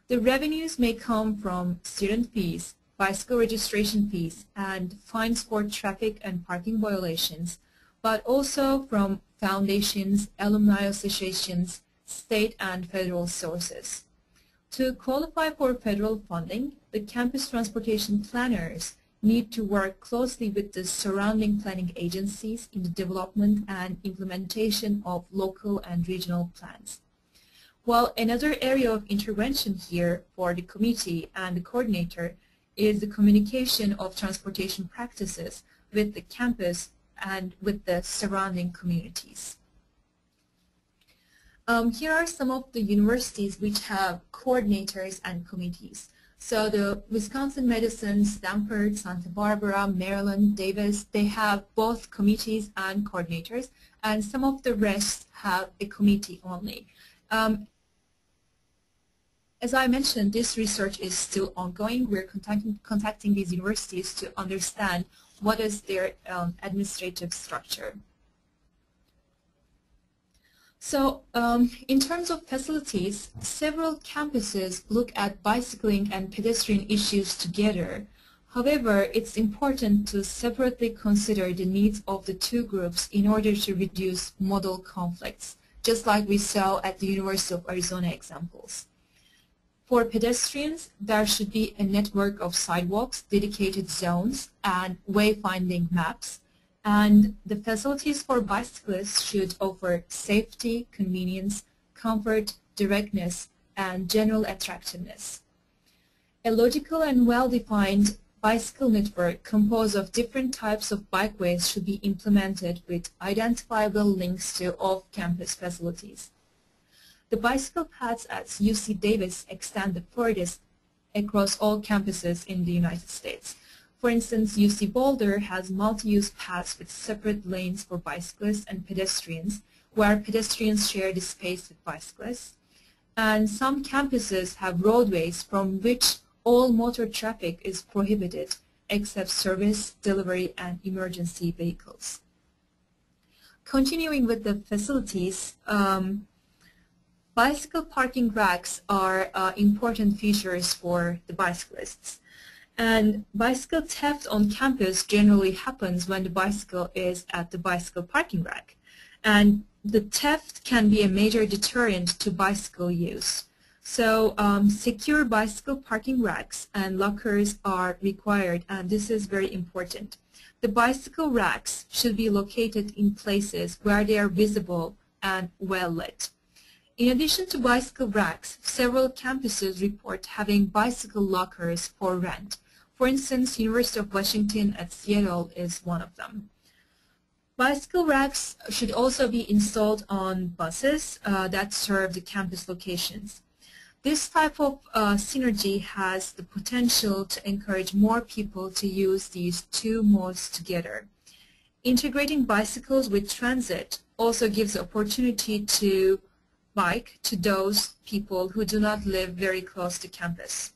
The revenues may come from student fees, bicycle registration fees, and fines for traffic and parking violations, but also from foundations, alumni associations, state and federal sources. To qualify for federal funding, the campus transportation planners need to work closely with the surrounding planning agencies in the development and implementation of local and regional plans. While another area of intervention here for the committee and the coordinator is the communication of transportation practices with the campus and with the surrounding communities. Here are some of the universities which have coordinators and committees. So the Wisconsin Madison, Stanford, Santa Barbara, Maryland, Davis, they have both committees and coordinators, and some of the rest have a committee only. As I mentioned, this research is still ongoing. We're contacting these universities to understand what is their administrative structure. So in terms of facilities, several campuses look at bicycling and pedestrian issues together. However, it's important to separately consider the needs of the two groups in order to reduce model conflicts, just like we saw at the University of Arizona examples. For pedestrians, there should be a network of sidewalks, dedicated zones, and wayfinding maps. And the facilities for bicyclists should offer safety, convenience, comfort, directness, and general attractiveness. A logical and well-defined bicycle network composed of different types of bikeways should be implemented with identifiable links to off-campus facilities. The bicycle paths at UC Davis extend the furthest across all campuses in the United States. For instance, UC Boulder has multi-use paths with separate lanes for bicyclists and pedestrians, where pedestrians share the space with bicyclists. And some campuses have roadways from which all motor traffic is prohibited except service, delivery, and emergency vehicles. Continuing with the facilities, bicycle parking racks are important features for the bicyclists. And bicycle theft on campus generally happens when the bicycle is at the bicycle parking rack. And the theft can be a major deterrent to bicycle use. So secure bicycle parking racks and lockers are required, and this is very important. The bicycle racks should be located in places where they are visible and well lit. In addition to bicycle racks, several campuses report having bicycle lockers for rent. For instance, University of Washington at Seattle is one of them. Bicycle racks should also be installed on buses that serve the campus locations. This type of synergy has the potential to encourage more people to use these two modes together. Integrating bicycles with transit also gives the opportunity to bike to those people who do not live very close to campus.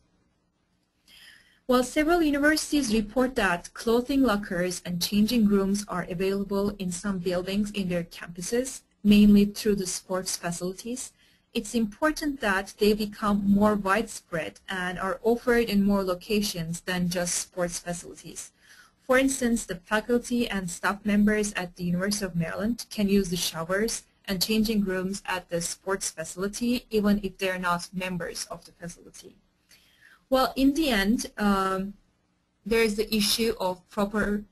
While several universities report that clothing lockers and changing rooms are available in some buildings in their campuses, mainly through the sports facilities, it's important that they become more widespread and are offered in more locations than just sports facilities. For instance, the faculty and staff members at the University of Maryland can use the showers and changing rooms at the sports facility even if they're not members of the facility. Well, in the end, there is the issue of proper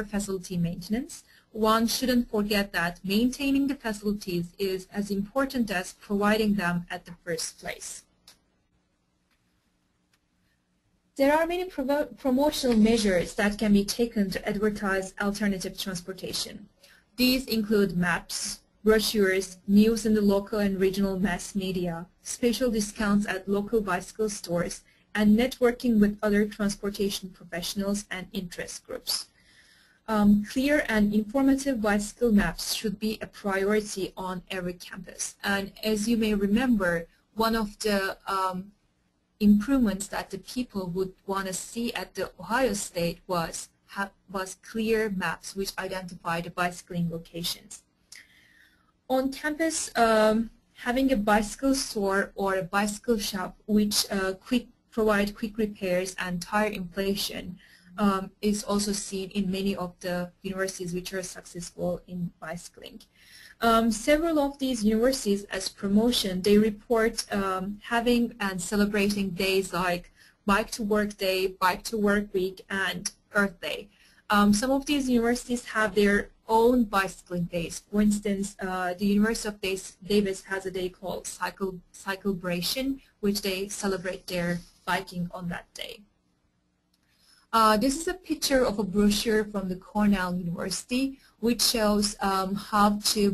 facility maintenance. One shouldn't forget that maintaining the facilities is as important as providing them at the first place. There are many promotional measures that can be taken to advertise alternative transportation. These include maps, brochures, news in the local and regional mass media, special discounts at local bicycle stores, and networking with other transportation professionals and interest groups. Clear and informative bicycle maps should be a priority on every campus. And as you may remember, one of the improvements that the people would want to see at the Ohio State was clear maps which identify the bicycling locations. On campus, having a bicycle store or a bicycle shop which provide quick repairs and tire inflation is also seen in many of the universities which are successful in bicycling. Several of these universities, as promotion, they report having and celebrating days like Bike to Work Day, Bike to Work Week, and Earth Day. Some of these universities have their own bicycling days. For instance, the University of Davis has a day called Cyclebration, which they celebrate their biking on that day. This is a picture of a brochure from the Cornell University, which shows how to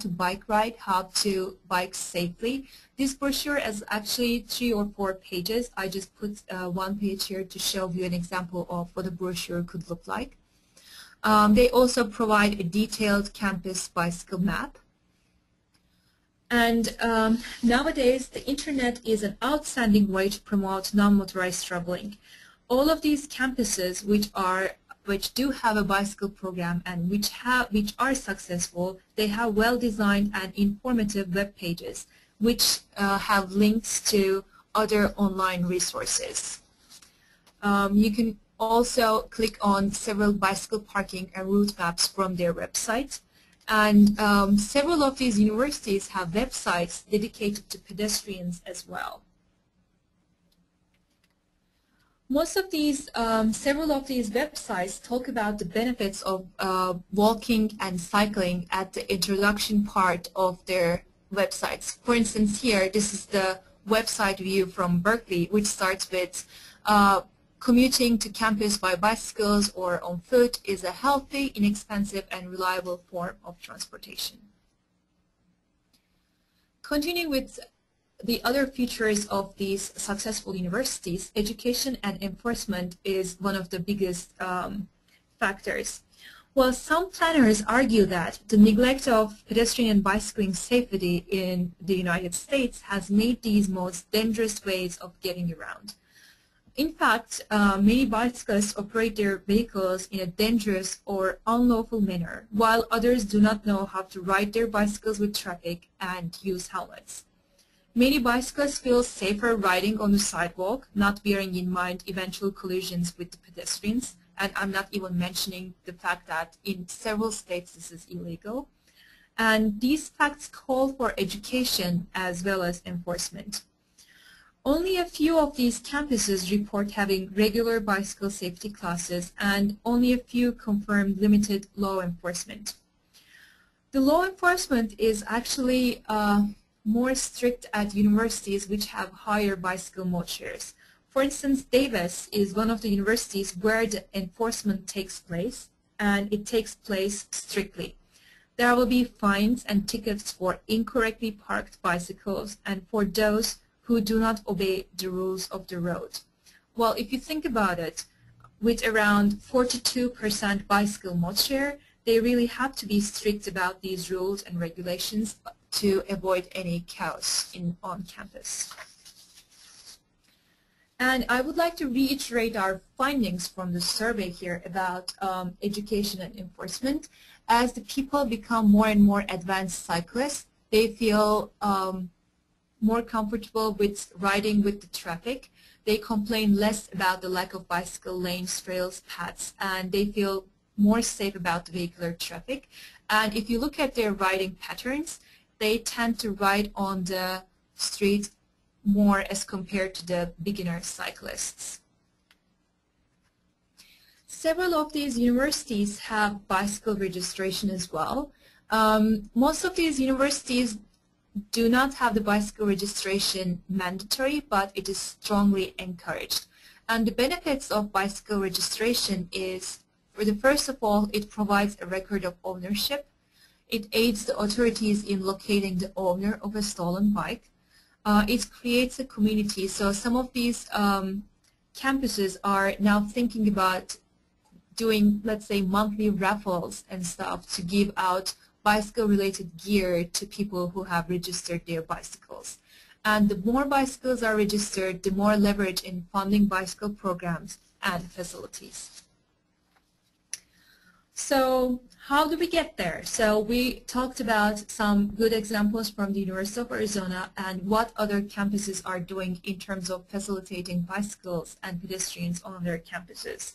bike ride, how to bike safely. This brochure is actually 3 or 4 pages. I just put one page here to show you an example of what a brochure could look like. They also provide a detailed campus bicycle map. And nowadays, the internet is an outstanding way to promote non-motorized traveling. All of these campuses which do have a bicycle program and which are successful, they have well-designed and informative web pages which have links to other online resources. You can also click on several bicycle parking and route maps from their website. And several of these universities have websites dedicated to pedestrians as well. Several of these websites talk about the benefits of walking and cycling at the introduction part of their websites. For instance, here, this is the website view from Berkeley, which starts with commuting to campus by bicycles or on foot is a healthy, inexpensive, and reliable form of transportation. Continuing with the other features of these successful universities, education and enforcement is one of the biggest factors. Well, some planners argue that the neglect of pedestrian and bicycling safety in the United States has made these most dangerous ways of getting around. In fact, many bicyclists operate their vehicles in a dangerous or unlawful manner, while others do not know how to ride their bicycles with traffic and use helmets. Many bicyclists feel safer riding on the sidewalk, not bearing in mind eventual collisions with the pedestrians, and I'm not even mentioning the fact that in several states this is illegal. And these facts call for education as well as enforcement. Only a few of these campuses report having regular bicycle safety classes, and only a few confirm limited law enforcement. The law enforcement is actually more strict at universities which have higher bicycle mode shares. For instance, Davis is one of the universities where the enforcement takes place, and it takes place strictly. There will be fines and tickets for incorrectly parked bicycles and for those who do not obey the rules of the road. Well, if you think about it, with around 42% bicycle mode share, they really have to be strict about these rules and regulations to avoid any chaos on campus. And I would like to reiterate our findings from the survey here about education and enforcement. As the people become more and more advanced cyclists, they feel more comfortable with riding with the traffic. They complain less about the lack of bicycle lanes, trails, paths, and they feel more safe about the vehicular traffic. And if you look at their riding patterns, they tend to ride on the street more as compared to the beginner cyclists. Several of these universities have bicycle registration as well. Most of these universities do not have the bicycle registration mandatory, but it is strongly encouraged. And the benefits of bicycle registration is, first of all, it provides a record of ownership. It aids the authorities in locating the owner of a stolen bike. It creates a community. So some of these campuses are now thinking about doing, let's say, monthly raffles and stuff to give out bicycle-related gear to people who have registered their bicycles. And the more bicycles are registered, the more leverage in funding bicycle programs and facilities. So how do we get there? So we talked about some good examples from the University of Arizona and what other campuses are doing in terms of facilitating bicycles and pedestrians on their campuses.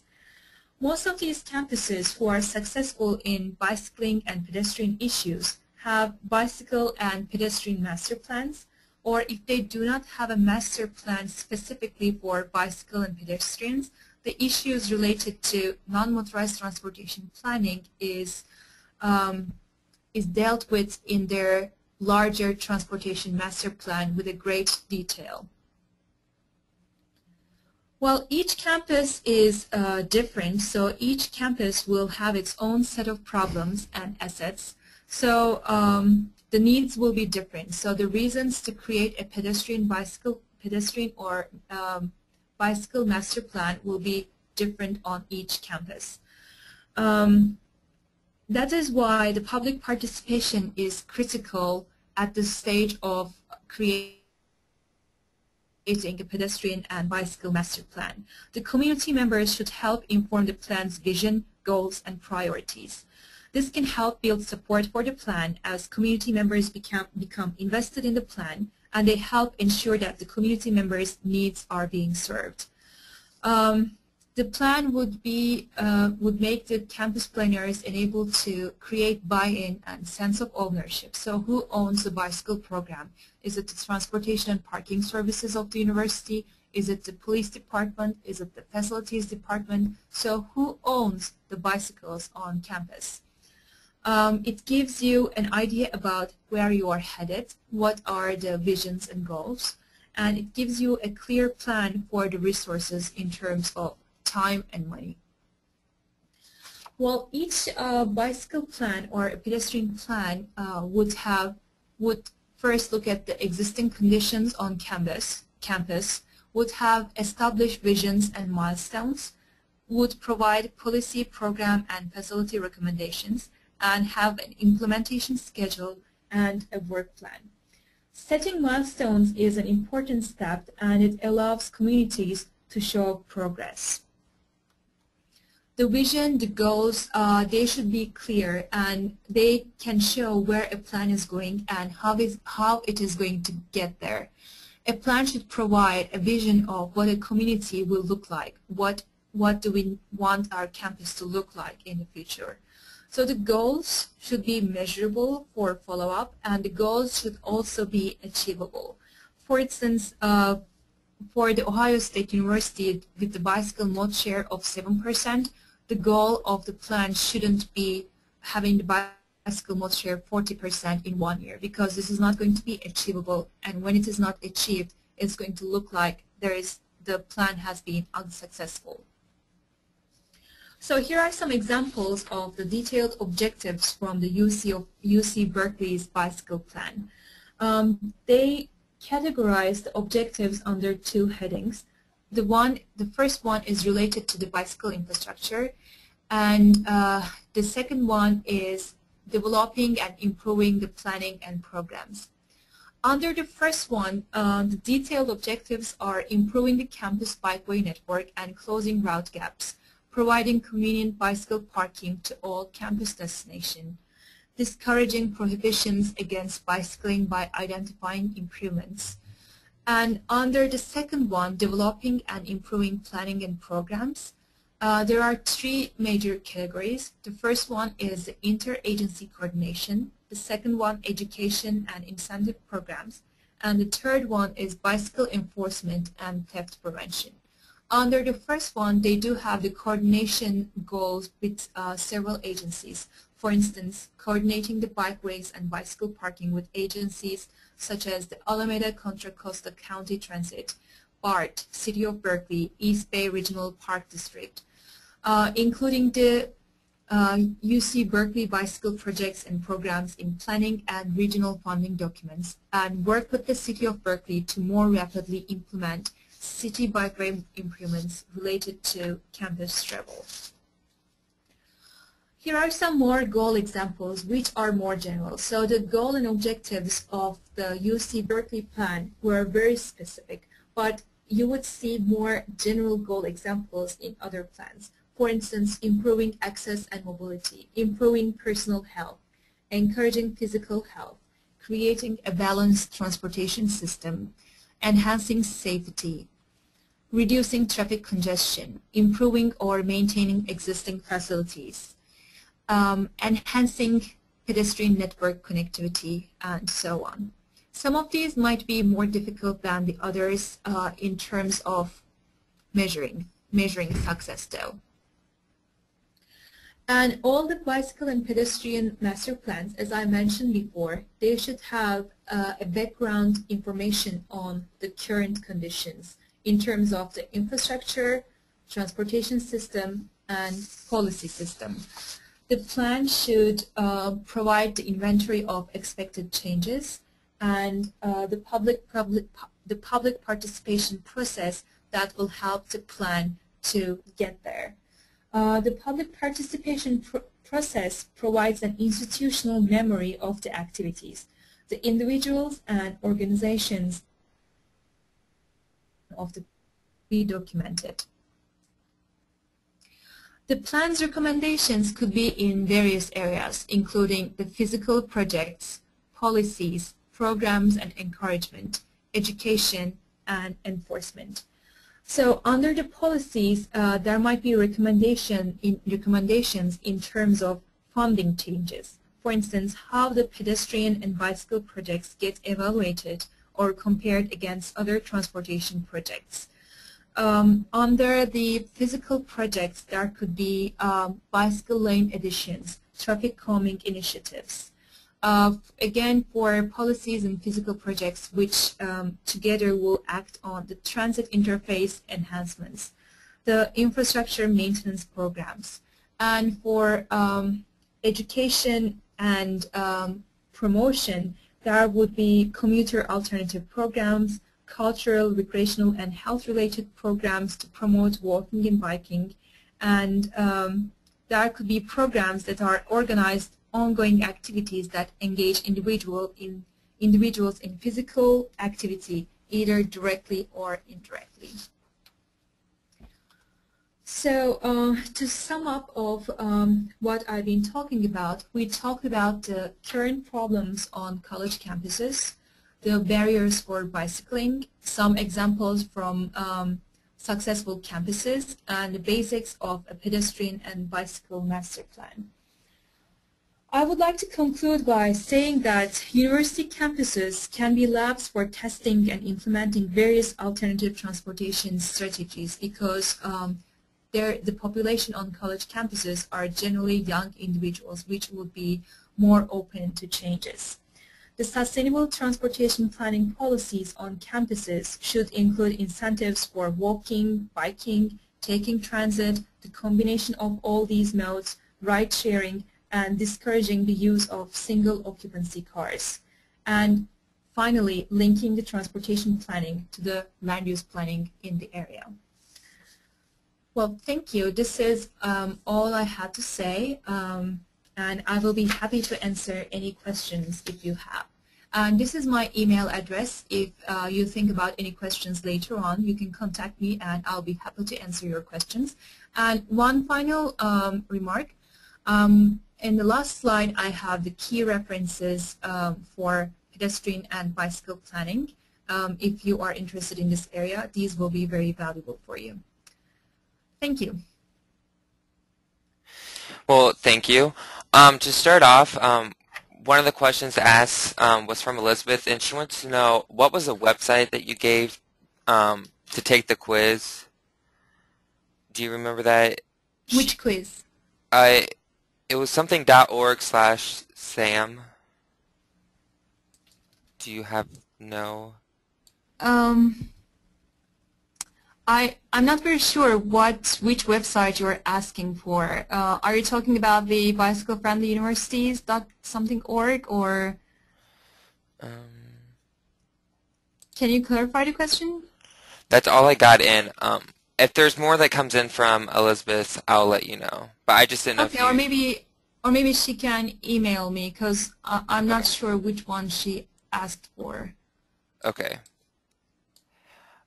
Most of these campuses who are successful in bicycling and pedestrian issues have bicycle and pedestrian master plans, or if they do not have a master plan specifically for bicycle and pedestrians, the issues related to non-motorized transportation planning is dealt with in their larger transportation master plan with a great detail. Well, each campus is different, so each campus will have its own set of problems and assets. So the needs will be different. So the reasons to create a pedestrian or bicycle master plan will be different on each campus. That is why the public participation is critical at the stage of creating a pedestrian and bicycle master plan. The community members should help inform the plan's vision, goals, and priorities. This can help build support for the plan as community members become invested in the plan, and they help ensure that the community members' needs are being served. The plan would make the campus planners enabled to create buy-in and sense of ownership. So who owns the bicycle program? Is it the transportation and parking services of the university? Is it the police department? Is it the facilities department? So who owns the bicycles on campus? It gives you an idea about where you are headed, what are the visions and goals, and it gives you a clear plan for the resources in terms of time and money. Well, each bicycle plan or a pedestrian plan would first look at the existing conditions on campus, would have established visions and milestones, would provide policy, program, and facility recommendations, and have an implementation schedule and a work plan. Setting milestones is an important step, and it allows communities to show progress. The vision, the goals, they should be clear, and they can show where a plan is going and how it is going to get there. A plan should provide a vision of what a community will look like. What do we want our campus to look like in the future? So the goals should be measurable for follow-up, and the goals should also be achievable. For instance, for the Ohio State University with the bicycle mode share of 7%, the goal of the plan shouldn't be having the bicycle mode share 40% in 1 year, because this is not going to be achievable, and when it is not achieved, it's going to look like the plan has been unsuccessful. So here are some examples of the detailed objectives from the UC Berkeley's bicycle plan. They categorize the objectives under two headings. The first one is related to the bicycle infrastructure, and the second one is developing and improving the planning and programs. Under the first one, the detailed objectives are improving the campus bikeway network and closing route gaps, providing convenient bicycle parking to all campus destinations, discouraging prohibitions against bicycling by identifying improvements. And under the second one, developing and improving planning and programs, there are three major categories. The first one is interagency coordination. The second one, education and incentive programs. And the third one is bicycle enforcement and theft prevention. Under the first one, they do have the coordination goals with several agencies. For instance, coordinating the bikeways and bicycle parking with agencies such as the Alameda Contra Costa County Transit, BART, City of Berkeley, East Bay Regional Park District, including the UC Berkeley bicycle projects and programs in planning and regional funding documents, and work with the City of Berkeley to more rapidly implement city bikeway improvements related to campus travel. Here are some more goal examples which are more general. So the goal and objectives of the UC Berkeley plan were very specific, but you would see more general goal examples in other plans. For instance, improving access and mobility, improving personal health, encouraging physical health, creating a balanced transportation system, enhancing safety, reducing traffic congestion, improving or maintaining existing facilities, enhancing pedestrian network connectivity, and so on. Some of these might be more difficult than the others in terms of measuring success though. And all the bicycle and pedestrian master plans, as I mentioned before, they should have a background information on the current conditions in terms of the infrastructure, transportation system, and policy system. The plan should provide the inventory of expected changes and the public participation process that will help the plan to get there. The public participation process provides an institutional memory of the activities. The individuals and organizations of the be documented. The plan's recommendations could be in various areas, including the physical projects, policies, programs and encouragement, education, and enforcement. So under the policies, there might be recommendations in terms of funding changes. For instance, how the pedestrian and bicycle projects get evaluated or compared against other transportation projects. Under the physical projects, there could be bicycle lane additions, traffic calming initiatives. Again, for policies and physical projects which together will act on the transit interface enhancements, the infrastructure maintenance programs, and for education and promotion, there would be commuter alternative programs, cultural, recreational, and health-related programs to promote walking and biking, and there could be programs that are organized ongoing activities that engage individuals in physical activity, either directly or indirectly. So to sum up of what I've been talking about, we talked about the current problems on college campuses, the barriers for bicycling, some examples from successful campuses, and the basics of a pedestrian and bicycle master plan. I would like to conclude by saying that university campuses can be labs for testing and implementing various alternative transportation strategies because the population on college campuses are generally young individuals which would be more open to changes. The sustainable transportation planning policies on campuses should include incentives for walking, biking, taking transit, the combination of all these modes, ride sharing, and discouraging the use of single occupancy cars. And finally, linking the transportation planning to the land use planning in the area. Well, thank you. This is all I had to say, and I will be happy to answer any questions if you have. And this is my email address. If you think about any questions later on, you can contact me and I'll be happy to answer your questions. And one final remark. In the last slide, I have the key references for pedestrian and bicycle planning. If you are interested in this area, these will be very valuable for you. Thank you. Well, thank you. To start off, one of the questions asked was from Elizabeth, and she wants to know what was the website that you gave to take the quiz? Do you remember that? Which quiz? It was something .org/SAM. Do you have no? I'm not very sure which website you're asking for. Are you talking about the bicycle friendly universities .something.org or? Can you clarify the question? That's all I got in. If there's more that comes in from Elizabeth, I'll let you know. But I just didn't know if you... or maybe she can email me because I'm not sure which one she asked for. Okay.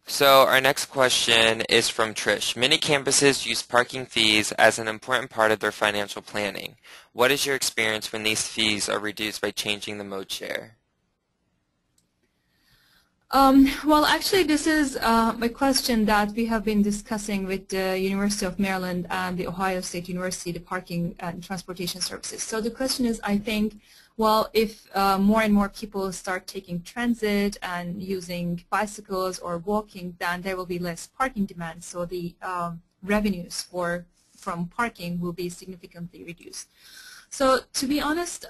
So our next question is from Trish. Many campuses use parking fees as an important part of their financial planning. What is your experience when these fees are reduced by changing the mode share? Well, actually, this is a question that we have been discussing with the University of Maryland and the Ohio State University, the parking and transportation services. So the question is, I think, well, if more and more people start taking transit and using bicycles or walking, then there will be less parking demand. So the revenues from parking will be significantly reduced. So to be honest,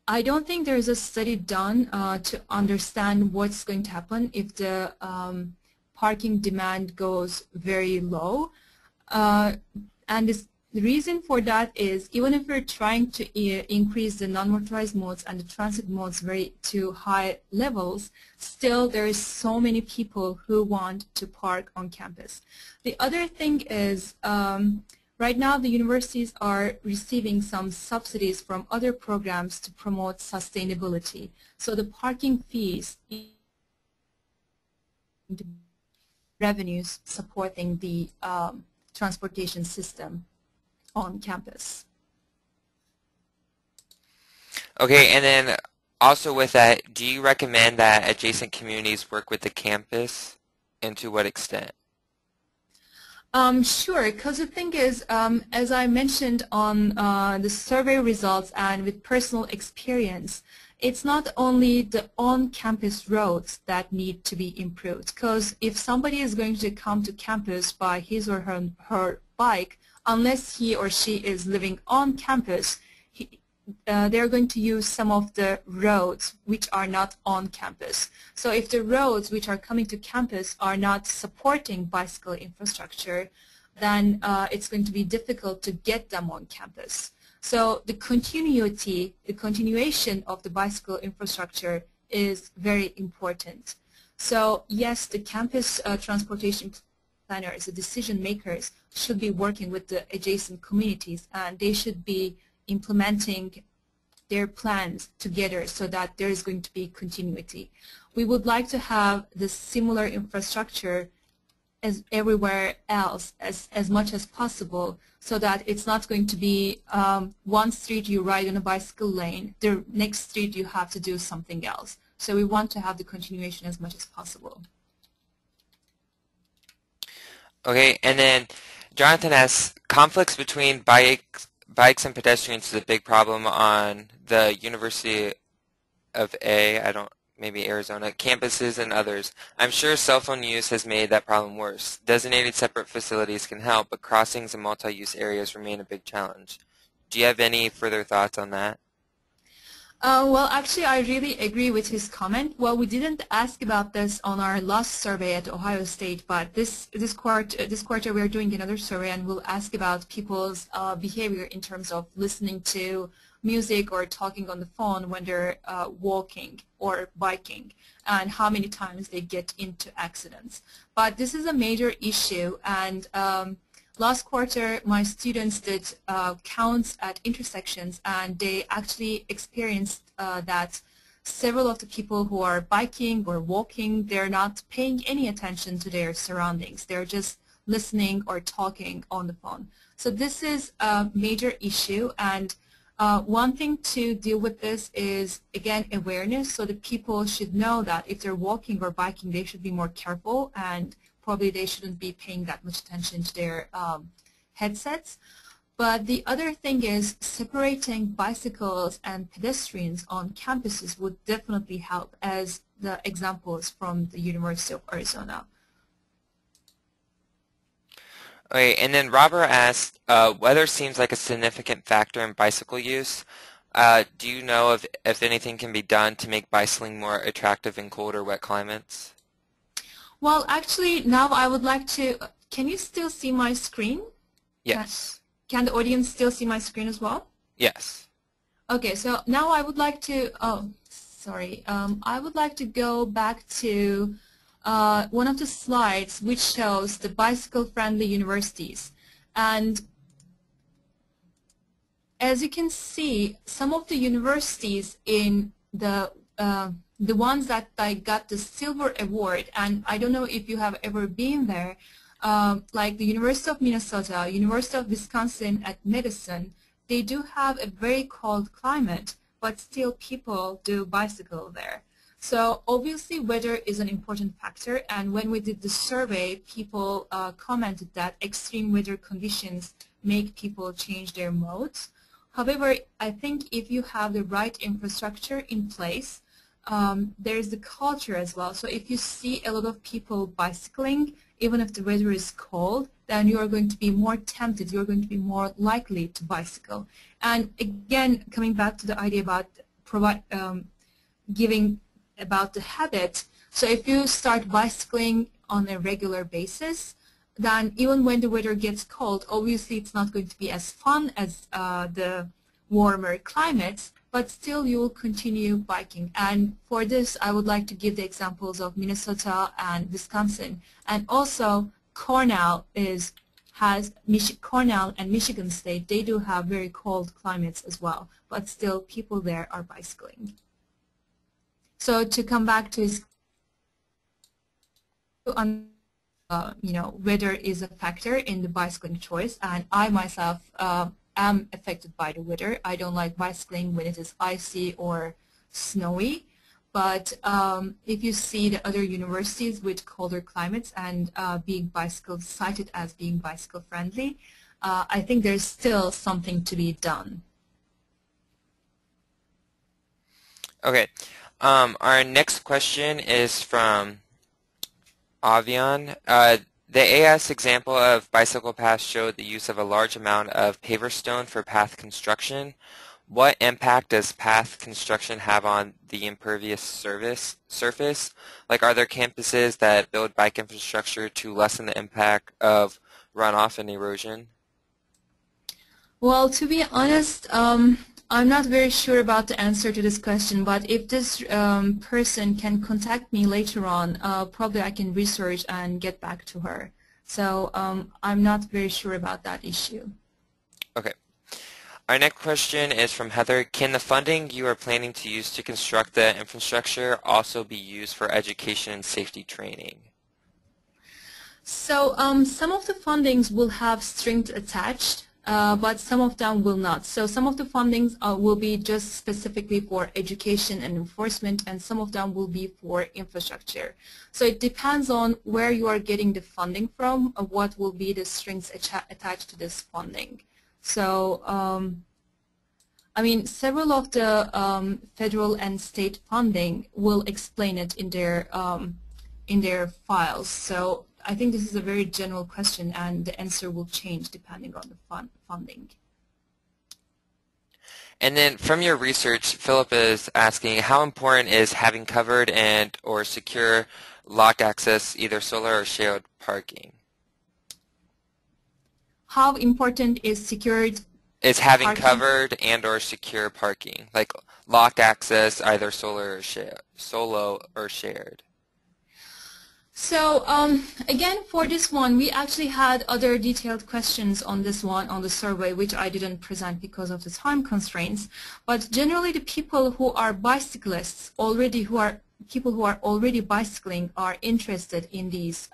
I don't think there's a study done to understand what's going to happen if the parking demand goes very low. And the reason for that is even if we're trying to increase the non-motorized modes and the transit modes to high levels, still there is so many people who want to park on campus. The other thing is right now the universities are receiving some subsidies from other programs to promote sustainability. So the parking fees revenues supporting the transportation system on campus. Okay, and then also with that, do you recommend that adjacent communities work with the campus, and to what extent? Sure, because the thing is, as I mentioned on the survey results and with personal experience, it's not only the on-campus roads that need to be improved, because if somebody is going to come to campus by his or her bike, unless he or she is living on campus, they're going to use some of the roads which are not on campus. So if the roads which are coming to campus are not supporting bicycle infrastructure, then it's going to be difficult to get them on campus. So the continuation of the bicycle infrastructure is very important. So yes, the campus transportation planners, the decision makers, should be working with the adjacent communities, and they should be implementing their plans together so that there is going to be continuity. We would like to have the similar infrastructure as everywhere else as much as possible, so that it's not going to be one street you ride on a bicycle lane, the next street you have to do something else. So we want to have the continuation as much as possible. Okay, and then Jonathan asks, conflicts between bikes and pedestrians is a big problem on the University of maybe Arizona campuses and others. I'm sure cell phone use has made that problem worse. Designated separate facilities can help, but crossings and multi-use areas remain a big challenge. Do you have any further thoughts on that? Well, actually, I really agree with his comment. Well, we didn't ask about this on our last survey at Ohio State, but this quarter we are doing another survey, and we'll ask about people's behavior in terms of listening to music or talking on the phone when they're walking or biking, and how many times they get into accidents. But this is a major issue, and Last quarter, my students did counts at intersections, and they actually experienced that several of the people who are biking or walking, they're not paying any attention to their surroundings. They're just listening or talking on the phone. So this is a major issue, and one thing to deal with this is, again, awareness. So the people should know that if they're walking or biking, they should be more careful, and probably they shouldn't be paying that much attention to their headsets. But the other thing is separating bicycles and pedestrians on campuses would definitely help, as the examples from the University of Arizona. Okay, and then Robert asked, weather seems like a significant factor in bicycle use. Do you know if anything can be done to make bicycling more attractive in cold or wet climates? Well, actually, now I would like to, can you still see my screen? Yes. Can the audience still see my screen as well? Yes. Okay, so now I would like to, I would like to go back to one of the slides which shows the bicycle-friendly universities. And as you can see, some of the universities in the ones that I got the silver award, and I don't know if you have ever been there, like the University of Minnesota, University of Wisconsin at Madison, they do have a very cold climate, but still people do bicycle there. So obviously weather is an important factor, and when we did the survey, people commented that extreme weather conditions make people change their modes. However, I think if you have the right infrastructure in place, there is the culture as well. So if you see a lot of people bicycling, even if the weather is cold, then you are going to be more tempted, you're going to be more likely to bicycle. And again, coming back to the idea about giving about the habit, so if you start bicycling on a regular basis, then even when the weather gets cold, obviously it's not going to be as fun as the warmer climates, but still you will continue biking. And for this, I would like to give the examples of Minnesota and Wisconsin. And also Cornell Cornell and Michigan State, they do have very cold climates as well, but still people there are bicycling. So to come back to his, weather is a factor in the bicycling choice, and I myself am affected by the weather. I don't like bicycling when it is icy or snowy, but if you see the other universities with colder climates and being cited as being bicycle friendly, I think there's still something to be done. Okay. Our next question is from Avian. The AS example of bicycle paths showed the use of a large amount of paver stone for path construction. What impact does path construction have on the impervious surface? Like, are there campuses that build bike infrastructure to lessen the impact of runoff and erosion? Well, to be honest, I'm not very sure about the answer to this question, but if this person can contact me later on, probably I can research and get back to her. So I'm not very sure about that issue. Okay. Our next question is from Heather. Can the funding you are planning to use to construct the infrastructure also be used for education and safety training? So some of the fundings will have strings attached, but some of them will not. So some of the fundings will be just specifically for education and enforcement, and some of them will be for infrastructure. So it depends on where you are getting the funding from, what will be the strings attached to this funding. So I mean, several of the federal and state funding will explain it in their files. So I think this is a very general question, and the answer will change depending on the funding. And then from your research, Philip is asking, how important is having covered and or secure locked access, either solar or shared parking? How important is secured Is having parking? Covered and or secure parking, like locked access, either solo or shared? So again, for this one, we actually had other detailed questions on this one on the survey, which I didn't present because of the time constraints. But generally, the people who are bicyclists already, people who are already bicycling, are interested in these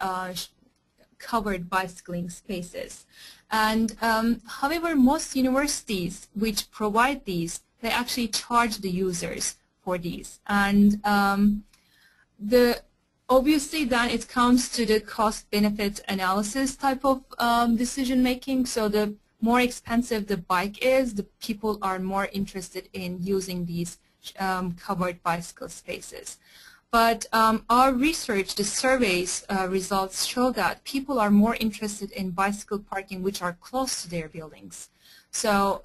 covered bicycling spaces. And however, most universities which provide these, they actually charge the users for these. And obviously then it comes to the cost-benefit analysis type of decision making. So the more expensive the bike is, the people are more interested in using these covered bicycle spaces. But our research, the surveys results show that people are more interested in bicycle parking which are close to their buildings. So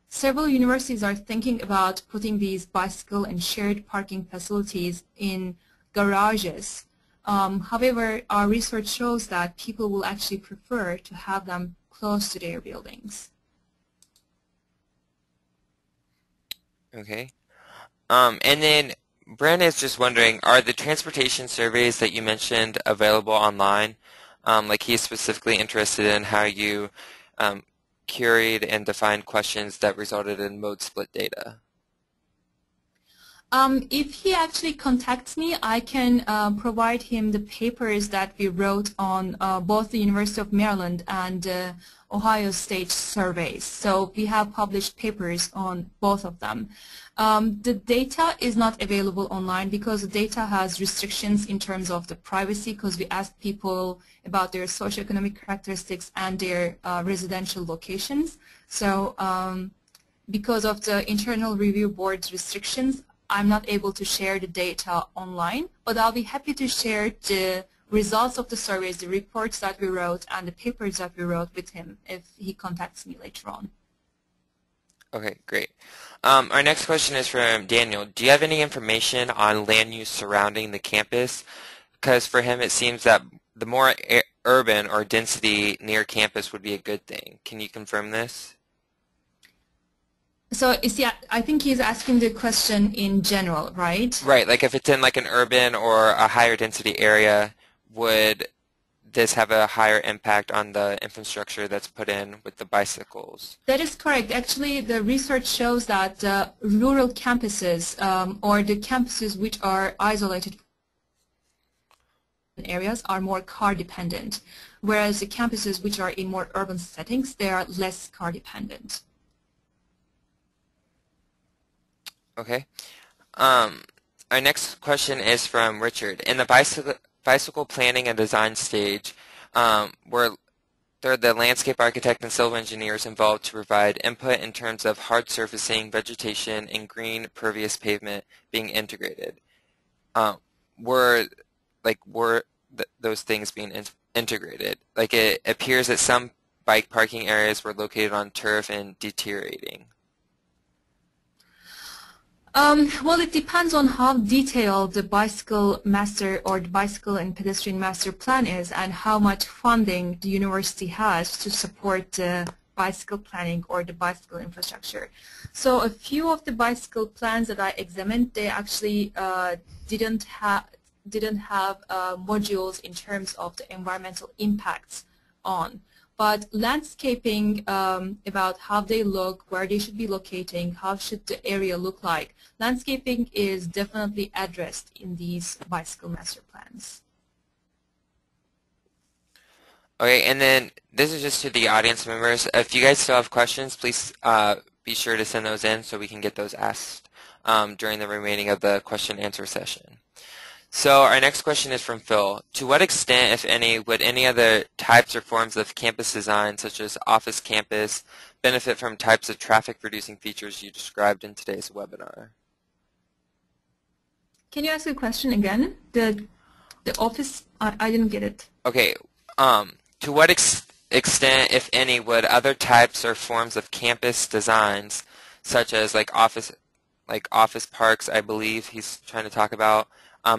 several universities are thinking about putting these bicycle and shared parking facilities in garages. However, our research shows that people will actually prefer to have them close to their buildings. Okay. And then Brandon is just wondering, are the transportation surveys that you mentioned available online? Like he's specifically interested in how you queried and defined questions that resulted in mode split data. If he actually contacts me, I can provide him the papers that we wrote on both the University of Maryland and Ohio State surveys. So we have published papers on both of them. The data is not available online because the data has restrictions in terms of the privacy, because we asked people about their socioeconomic characteristics and their residential locations. So because of the internal review board's restrictions, I'm not able to share the data online, but I'll be happy to share the results of the surveys, the reports that we wrote, and the papers that we wrote with him if he contacts me later on. Okay, great. Our next question is from Daniel. Do you have any information on land use surrounding the campus? Because for him it seems that the more urban or density near campus would be a good thing. Can you confirm this? So I think he's asking the question in general, right? Right, like if it's in like an urban or a higher density area, would this have a higher impact on the infrastructure that's put in with the bicycles? That is correct. Actually, the research shows that rural campuses or the campuses which are isolated areas are more car dependent, whereas the campuses which are in more urban settings, they are less car dependent. Okay. Our next question is from Richard. In the bicycle planning and design stage, were there the landscape architect and civil engineers involved to provide input in terms of hard surfacing, vegetation, and green pervious pavement being integrated? Were those things being integrated? Like it appears that some bike parking areas were located on turf and deteriorating. Well, it depends on how detailed the bicycle master or the bicycle and pedestrian master plan is and how much funding the university has to support the bicycle planning or the bicycle infrastructure. So a few of the bicycle plans that I examined, they actually didn't have modules in terms of the environmental impacts on. But landscaping about how they look, where they should be locating, how should the area look like, landscaping is definitely addressed in these bicycle master plans. Okay, and then this is just to the audience members. If you guys still have questions, please be sure to send those in so we can get those asked during the remaining of the question and answer session. So our next question is from Phil. To what extent, if any, would any other types or forms of campus design, such as office campus, benefit from types of traffic-reducing features you described in today's webinar? Can you ask the question again? The office, I didn't get it. Okay. To what extent, if any, would other types or forms of campus designs, such as like office parks, I believe he's trying to talk about,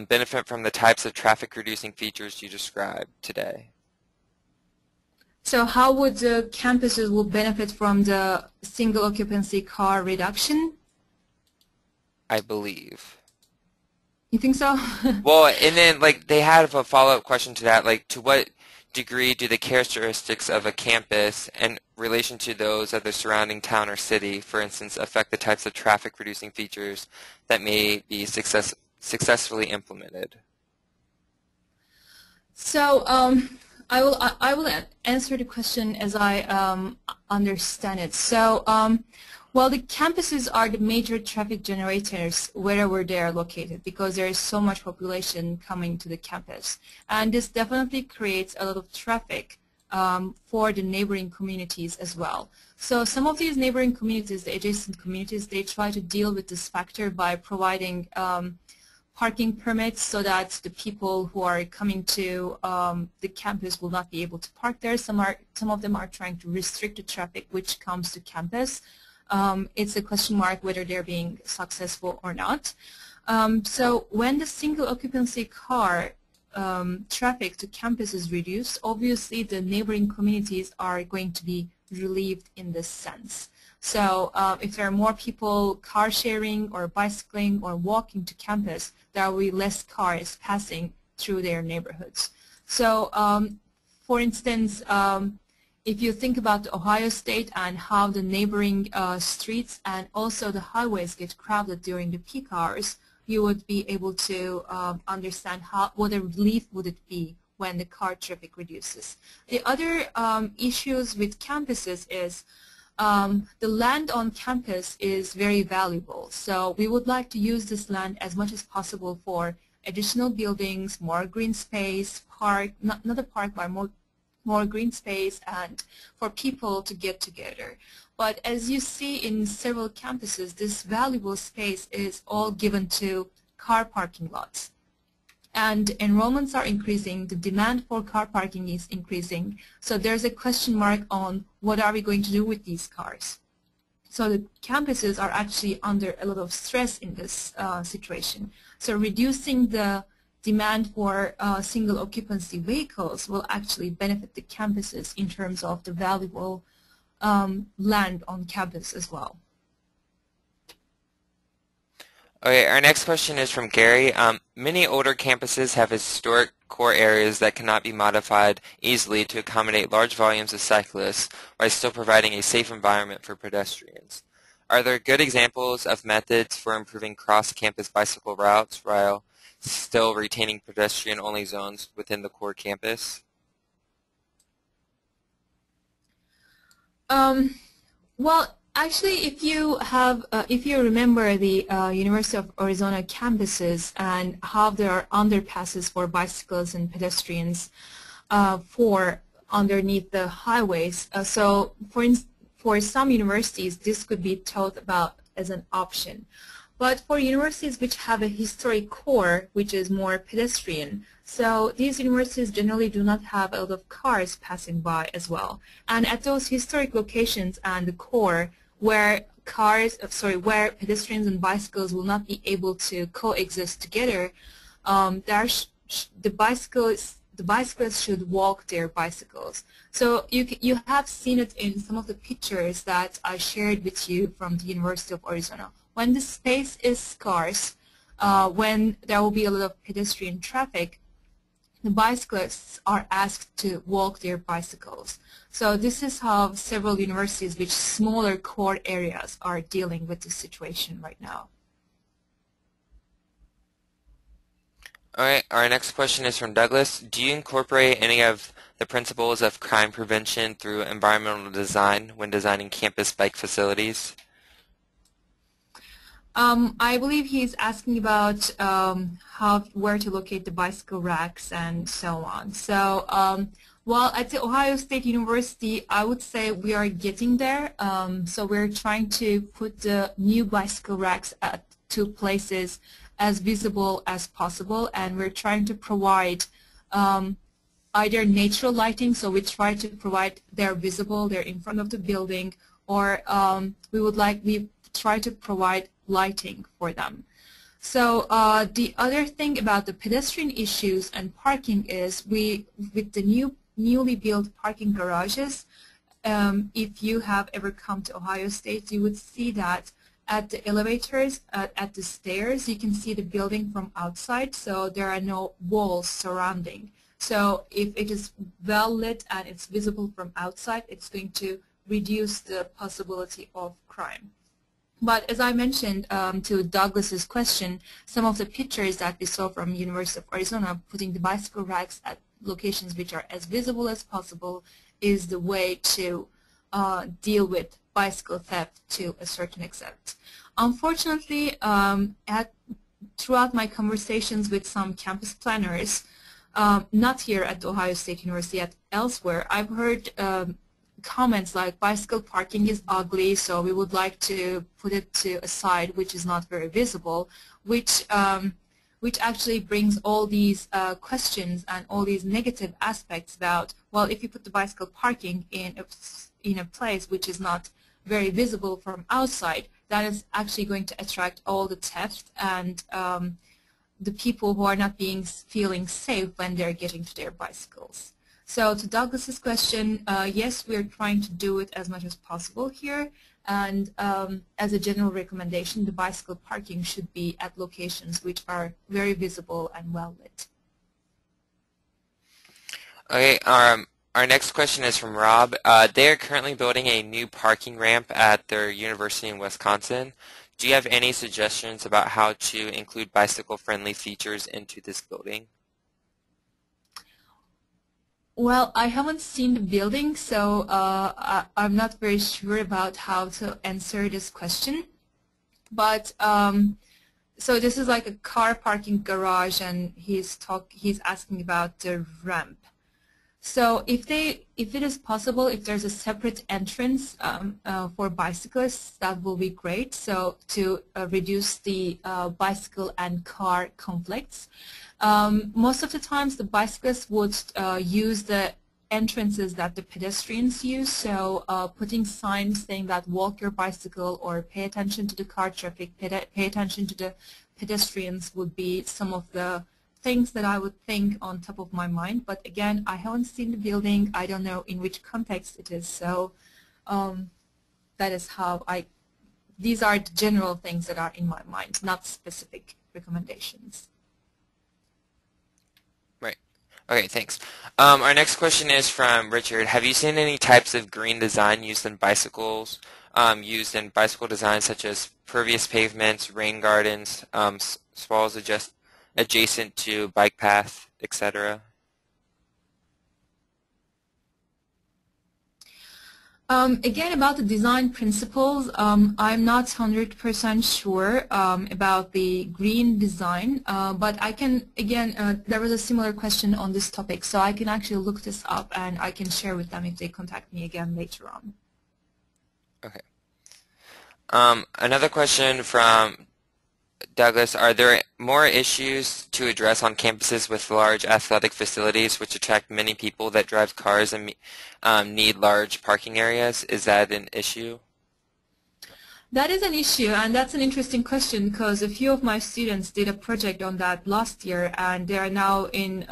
benefit from the types of traffic-reducing features you described today? So how would the campuses will benefit from the single occupancy car reduction? I believe. You think so? Well, and then like they have a follow-up question to that, like to what degree do the characteristics of a campus in relation to those of the surrounding town or city, for instance, affect the types of traffic reducing features that may be successfully implemented? So I will answer the question as I understand it. So well, the campuses are the major traffic generators wherever they are located because there is so much population coming to the campus, and this definitely creates a lot of traffic for the neighboring communities as well. So some of these neighboring communities, the adjacent communities, they try to deal with this factor by providing parking permits so that the people who are coming to the campus will not be able to park there. Some of them are trying to restrict the traffic which comes to campus. It's a question mark whether they're being successful or not. So when the single occupancy car traffic to campus is reduced, obviously the neighboring communities are going to be relieved in this sense. So if there are more people car sharing or bicycling or walking to campus, there will be less cars passing through their neighborhoods. So for instance, if you think about Ohio State and how the neighboring streets and also the highways get crowded during the peak hours, you would be able to understand what a relief would it be when the car traffic reduces. The other issues with campuses is the land on campus is very valuable. So we would like to use this land as much as possible for additional buildings, more green space, park, not a park, but more green space, and for people to get together. But as you see in several campuses, this valuable space is all given to car parking lots. And enrollments are increasing, the demand for car parking is increasing, so there's a question mark on what are we going to do with these cars. So the campuses are actually under a lot of stress in this situation. So reducing the demand for single occupancy vehicles will actually benefit the campuses in terms of the valuable land on campus as well. Okay, our next question is from Gary. Many older campuses have historic core areas that cannot be modified easily to accommodate large volumes of cyclists while still providing a safe environment for pedestrians. Are there good examples of methods for improving cross-campus bicycle routes while still retaining pedestrian-only zones within the core campus? Well, actually, if you remember the University of Arizona campuses and how there are underpasses for bicycles and pedestrians for underneath the highways, so for some universities this could be thought about as an option. But for universities which have a historic core, which is more pedestrian, so these universities generally do not have a lot of cars passing by as well. And at those historic locations and the core where where pedestrians and bicycles will not be able to coexist together, the bicyclists should walk their bicycles. So you have seen it in some of the pictures that I shared with you from the University of Arizona. When the space is scarce, when there will be a lot of pedestrian traffic, the bicyclists are asked to walk their bicycles. So this is how several universities with smaller core areas are dealing with this situation right now. All right, our next question is from Douglas. Do you incorporate any of the principles of crime prevention through environmental design when designing campus bike facilities? I believe he's asking about where to locate the bicycle racks and so on. So well, at the Ohio State University, I would say we are getting there. So we're trying to put the new bicycle racks at 2 places as visible as possible, and we're trying to provide either natural lighting, so we try to provide they're visible, they're in front of the building, or we try to provide lighting for them. So the other thing about the pedestrian issues and parking is with the newly built parking garages, if you have ever come to Ohio State, you would see that at the elevators, at the stairs, you can see the building from outside, so there are no walls surrounding. So if it is well lit and it's visible from outside, it's going to reduce the possibility of crime. But as I mentioned to Douglas's question, some of the pictures that we saw from University of Arizona putting the bicycle racks at locations which are as visible as possible is the way to deal with bicycle theft to a certain extent. Unfortunately, throughout my conversations with some campus planners, not here at The Ohio State University, yet elsewhere, I've heard comments like bicycle parking is ugly, so we would like to put it to a side which is not very visible, which actually brings all these questions and all these negative aspects about, well, if you put the bicycle parking in a place which is not very visible from outside, that is actually going to attract all the theft and the people who are not feeling safe when they're getting to their bicycles. So to Douglas's question, yes, we're trying to do it as much as possible here, and as a general recommendation, the bicycle parking should be at locations which are very visible and well lit. Okay, our next question is from Rob. They are currently building a new parking ramp at their university in Wisconsin. Do you have any suggestions about how to include bicycle-friendly features into this building? Well, I haven't seen the building, so I'm not very sure about how to answer this question. But so this is like a car parking garage, and he's asking about the ramp. So if it is possible, if there's a separate entrance for bicyclists, that will be great. So to reduce the bicycle and car conflicts. Most of the times the bicyclists would use the entrances that the pedestrians use, so putting signs saying that walk your bicycle or pay attention to the car traffic, pay attention to the pedestrians would be some of the things that I would think on top of my mind. But again, I haven't seen the building. I don't know in which context it is, so that is how these are the general things that are in my mind, not specific recommendations. Okay, thanks. Our next question is from Richard. Have you seen any types of green design used in bicycle design, such as pervious pavements, rain gardens, swales adjacent to bike path, etc.? Again, about the design principles, I'm not 100% sure about the green design, but I can, again, there was a similar question on this topic, so I can actually look this up and I can share with them if they contact me again later on. Okay. Another question from Douglas, are there more issues to address on campuses with large athletic facilities which attract many people that drive cars and need large parking areas? Is that an issue? That is an issue, and that's an interesting question because a few of my students did a project on that last year, and they are now in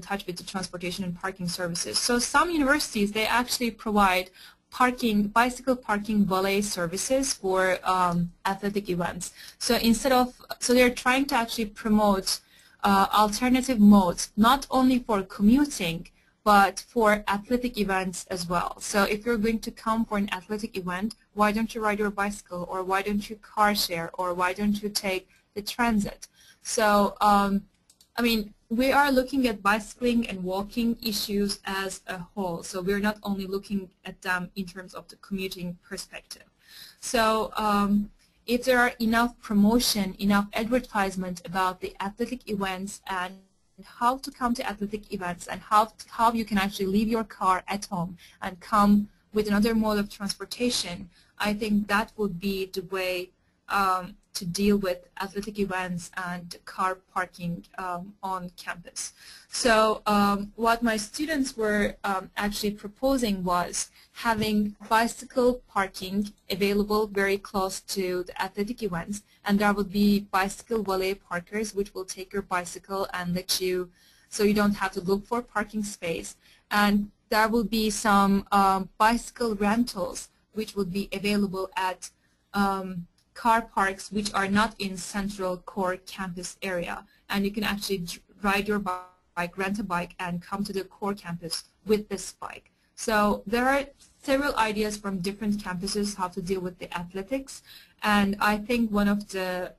touch with the transportation and parking services. So some universities, they actually provide bicycle parking valet services for athletic events. So they're trying to actually promote alternative modes, not only for commuting, but for athletic events as well. So if you're going to come for an athletic event, why don't you ride your bicycle, or why don't you car share, or why don't you take the transit? So I mean, we are looking at bicycling and walking issues as a whole. So we're not only looking at them in terms of the commuting perspective. So if there are enough promotion, enough advertisement about the athletic events and how to come to athletic events and how you can actually leave your car at home and come with another mode of transportation, I think that would be the way to deal with athletic events and car parking on campus. So what my students were actually proposing was having bicycle parking available very close to the athletic events, and there would be bicycle valet parkers which will take your bicycle and let you, so you don't have to look for parking space, and there will be some bicycle rentals which would be available at car parks which are not in central core campus area, and you can actually ride your bike, rent a bike, and come to the core campus with this bike. So there are several ideas from different campuses how to deal with the athletics, and I think one of the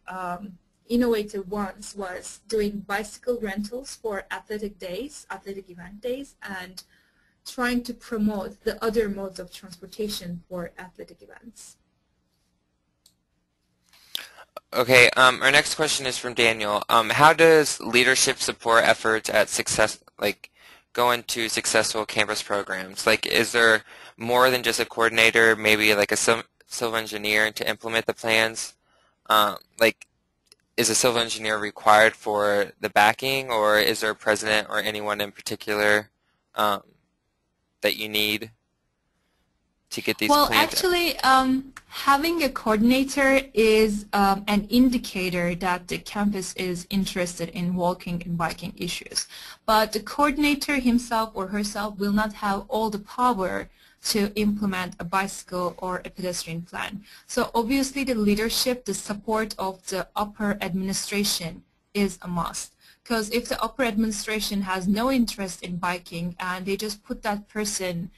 innovative ones was doing bicycle rentals for athletic days, athletic event days, and trying to promote the other modes of transportation for athletic events. Okay, our next question is from Daniel. How does leadership support efforts at go into successful campus programs? Like, is there more than just a coordinator, maybe like a civil engineer to implement the plans? Is a civil engineer required for the backing, or is there a president or anyone in particular that you need to get these plans? Well, actually, having a coordinator is an indicator that the campus is interested in walking and biking issues. But the coordinator himself or herself will not have all the power to implement a bicycle or a pedestrian plan. So obviously the leadership, the support of the upper administration is a must. Because if the upper administration has no interest in biking and they just put that person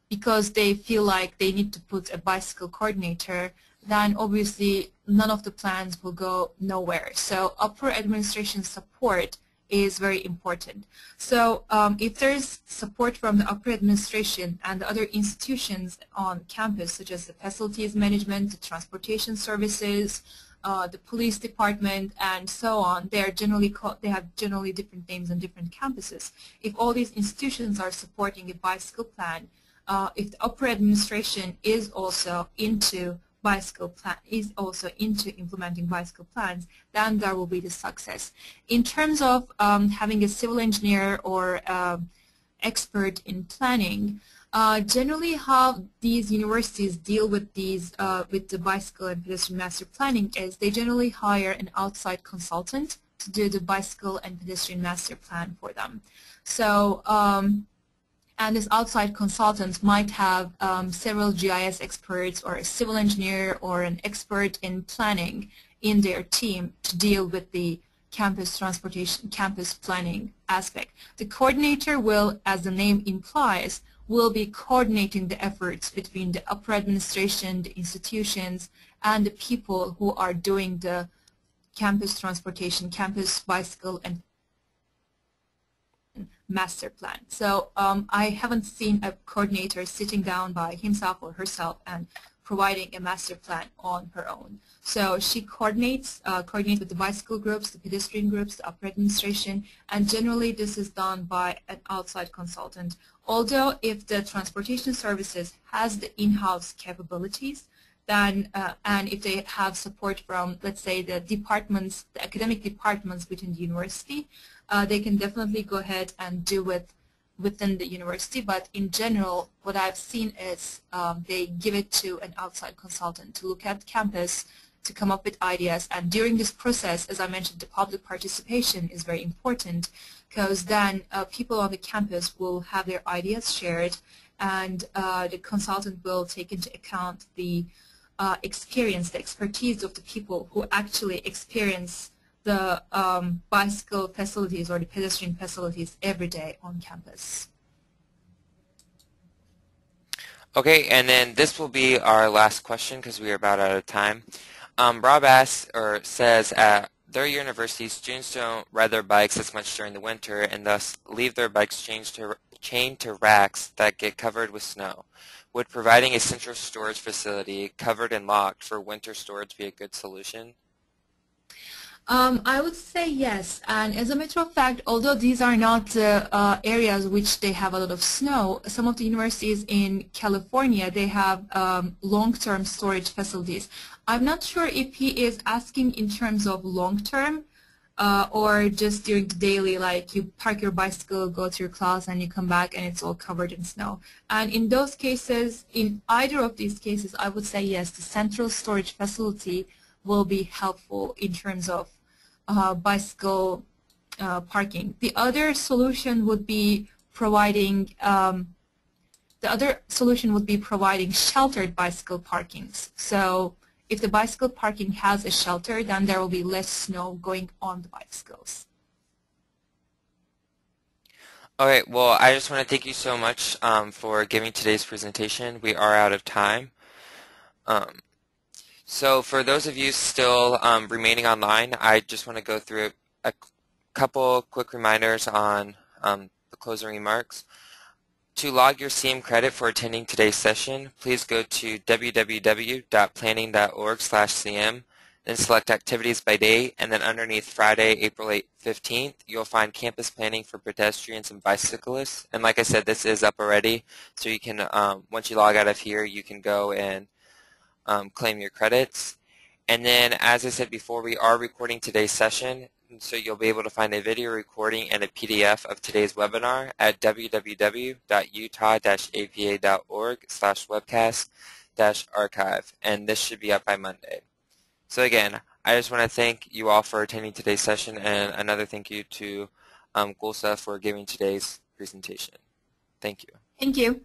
because they feel like they need to put a bicycle coordinator, then obviously none of the plans will go nowhere. So upper administration support is very important. So if there's support from the upper administration and the other institutions on campus, such as the facilities management, the transportation services, the police department, and so on, they have generally different names on different campuses. If all these institutions are supporting a bicycle plan, if the upper administration is also into implementing bicycle plans, then there will be the success. In terms of having a civil engineer or expert in planning, generally how these universities deal with these with the bicycle and pedestrian master planning is they generally hire an outside consultant to do the bicycle and pedestrian master plan for them. So and this outside consultant might have several GIS experts or a civil engineer or an expert in planning in their team to deal with the campus transportation, campus planning aspect. The coordinator will, as the name implies, will be coordinating the efforts between the upper administration, the institutions, and the people who are doing the campus transportation, campus bicycle, and master plan. So I haven't seen a coordinator sitting down by himself or herself and providing a master plan on her own. So she coordinates with the bicycle groups, the pedestrian groups, the upper administration, and generally this is done by an outside consultant. Although if the transportation services has the in-house capabilities, then and if they have support from, let's say, the departments, the academic departments within the university, they can definitely go ahead and do it within the university. But in general, what I've seen is they give it to an outside consultant to look at campus, to come up with ideas. And during this process, as I mentioned, the public participation is very important, because then people on the campus will have their ideas shared, and the consultant will take into account the experience, the expertise of the people who actually experience the bicycle facilities or the pedestrian facilities every day on campus. Okay, and then this will be our last question because we are about out of time. Rob asks or says at their university, students don't ride their bikes as much during the winter and thus leave their bikes chained to racks that get covered with snow. Would providing a central storage facility covered and locked for winter storage be a good solution? I would say yes, and as a matter of fact, although these are not areas which they have a lot of snow, some of the universities in California, they have long-term storage facilities. I'm not sure if he is asking in terms of long-term or just during the daily, like you park your bicycle, go to your class, and you come back and it's all covered in snow. And in those cases, in either of these cases, I would say yes, the central storage facility will be helpful in terms of bicycle parking. The other solution would be providing sheltered bicycle parkings. So If the bicycle parking has a shelter, then there will be less snow going on the bicycles. All right, well, I just want to thank you so much for giving today's presentation. We are out of time. So for those of you still remaining online, I just want to go through a couple quick reminders on the closing remarks. To log your CM credit for attending today's session, please go to www.planning.org/CM, then select Activities by Date, and then underneath Friday, April 15th, you'll find Campus Planning for Pedestrians and Bicyclists. And like I said, this is up already, so you can, once you log out of here, you can go and claim your credits. And then, as I said before, we are recording today's session, so you'll be able to find a video recording and a PDF of today's webinar at www.utah-apa.org/webcast-archive, and this should be up by Monday. So again, I just want to thank you all for attending today's session, and another thank you to Gulsah for giving today's presentation. Thank you. Thank you.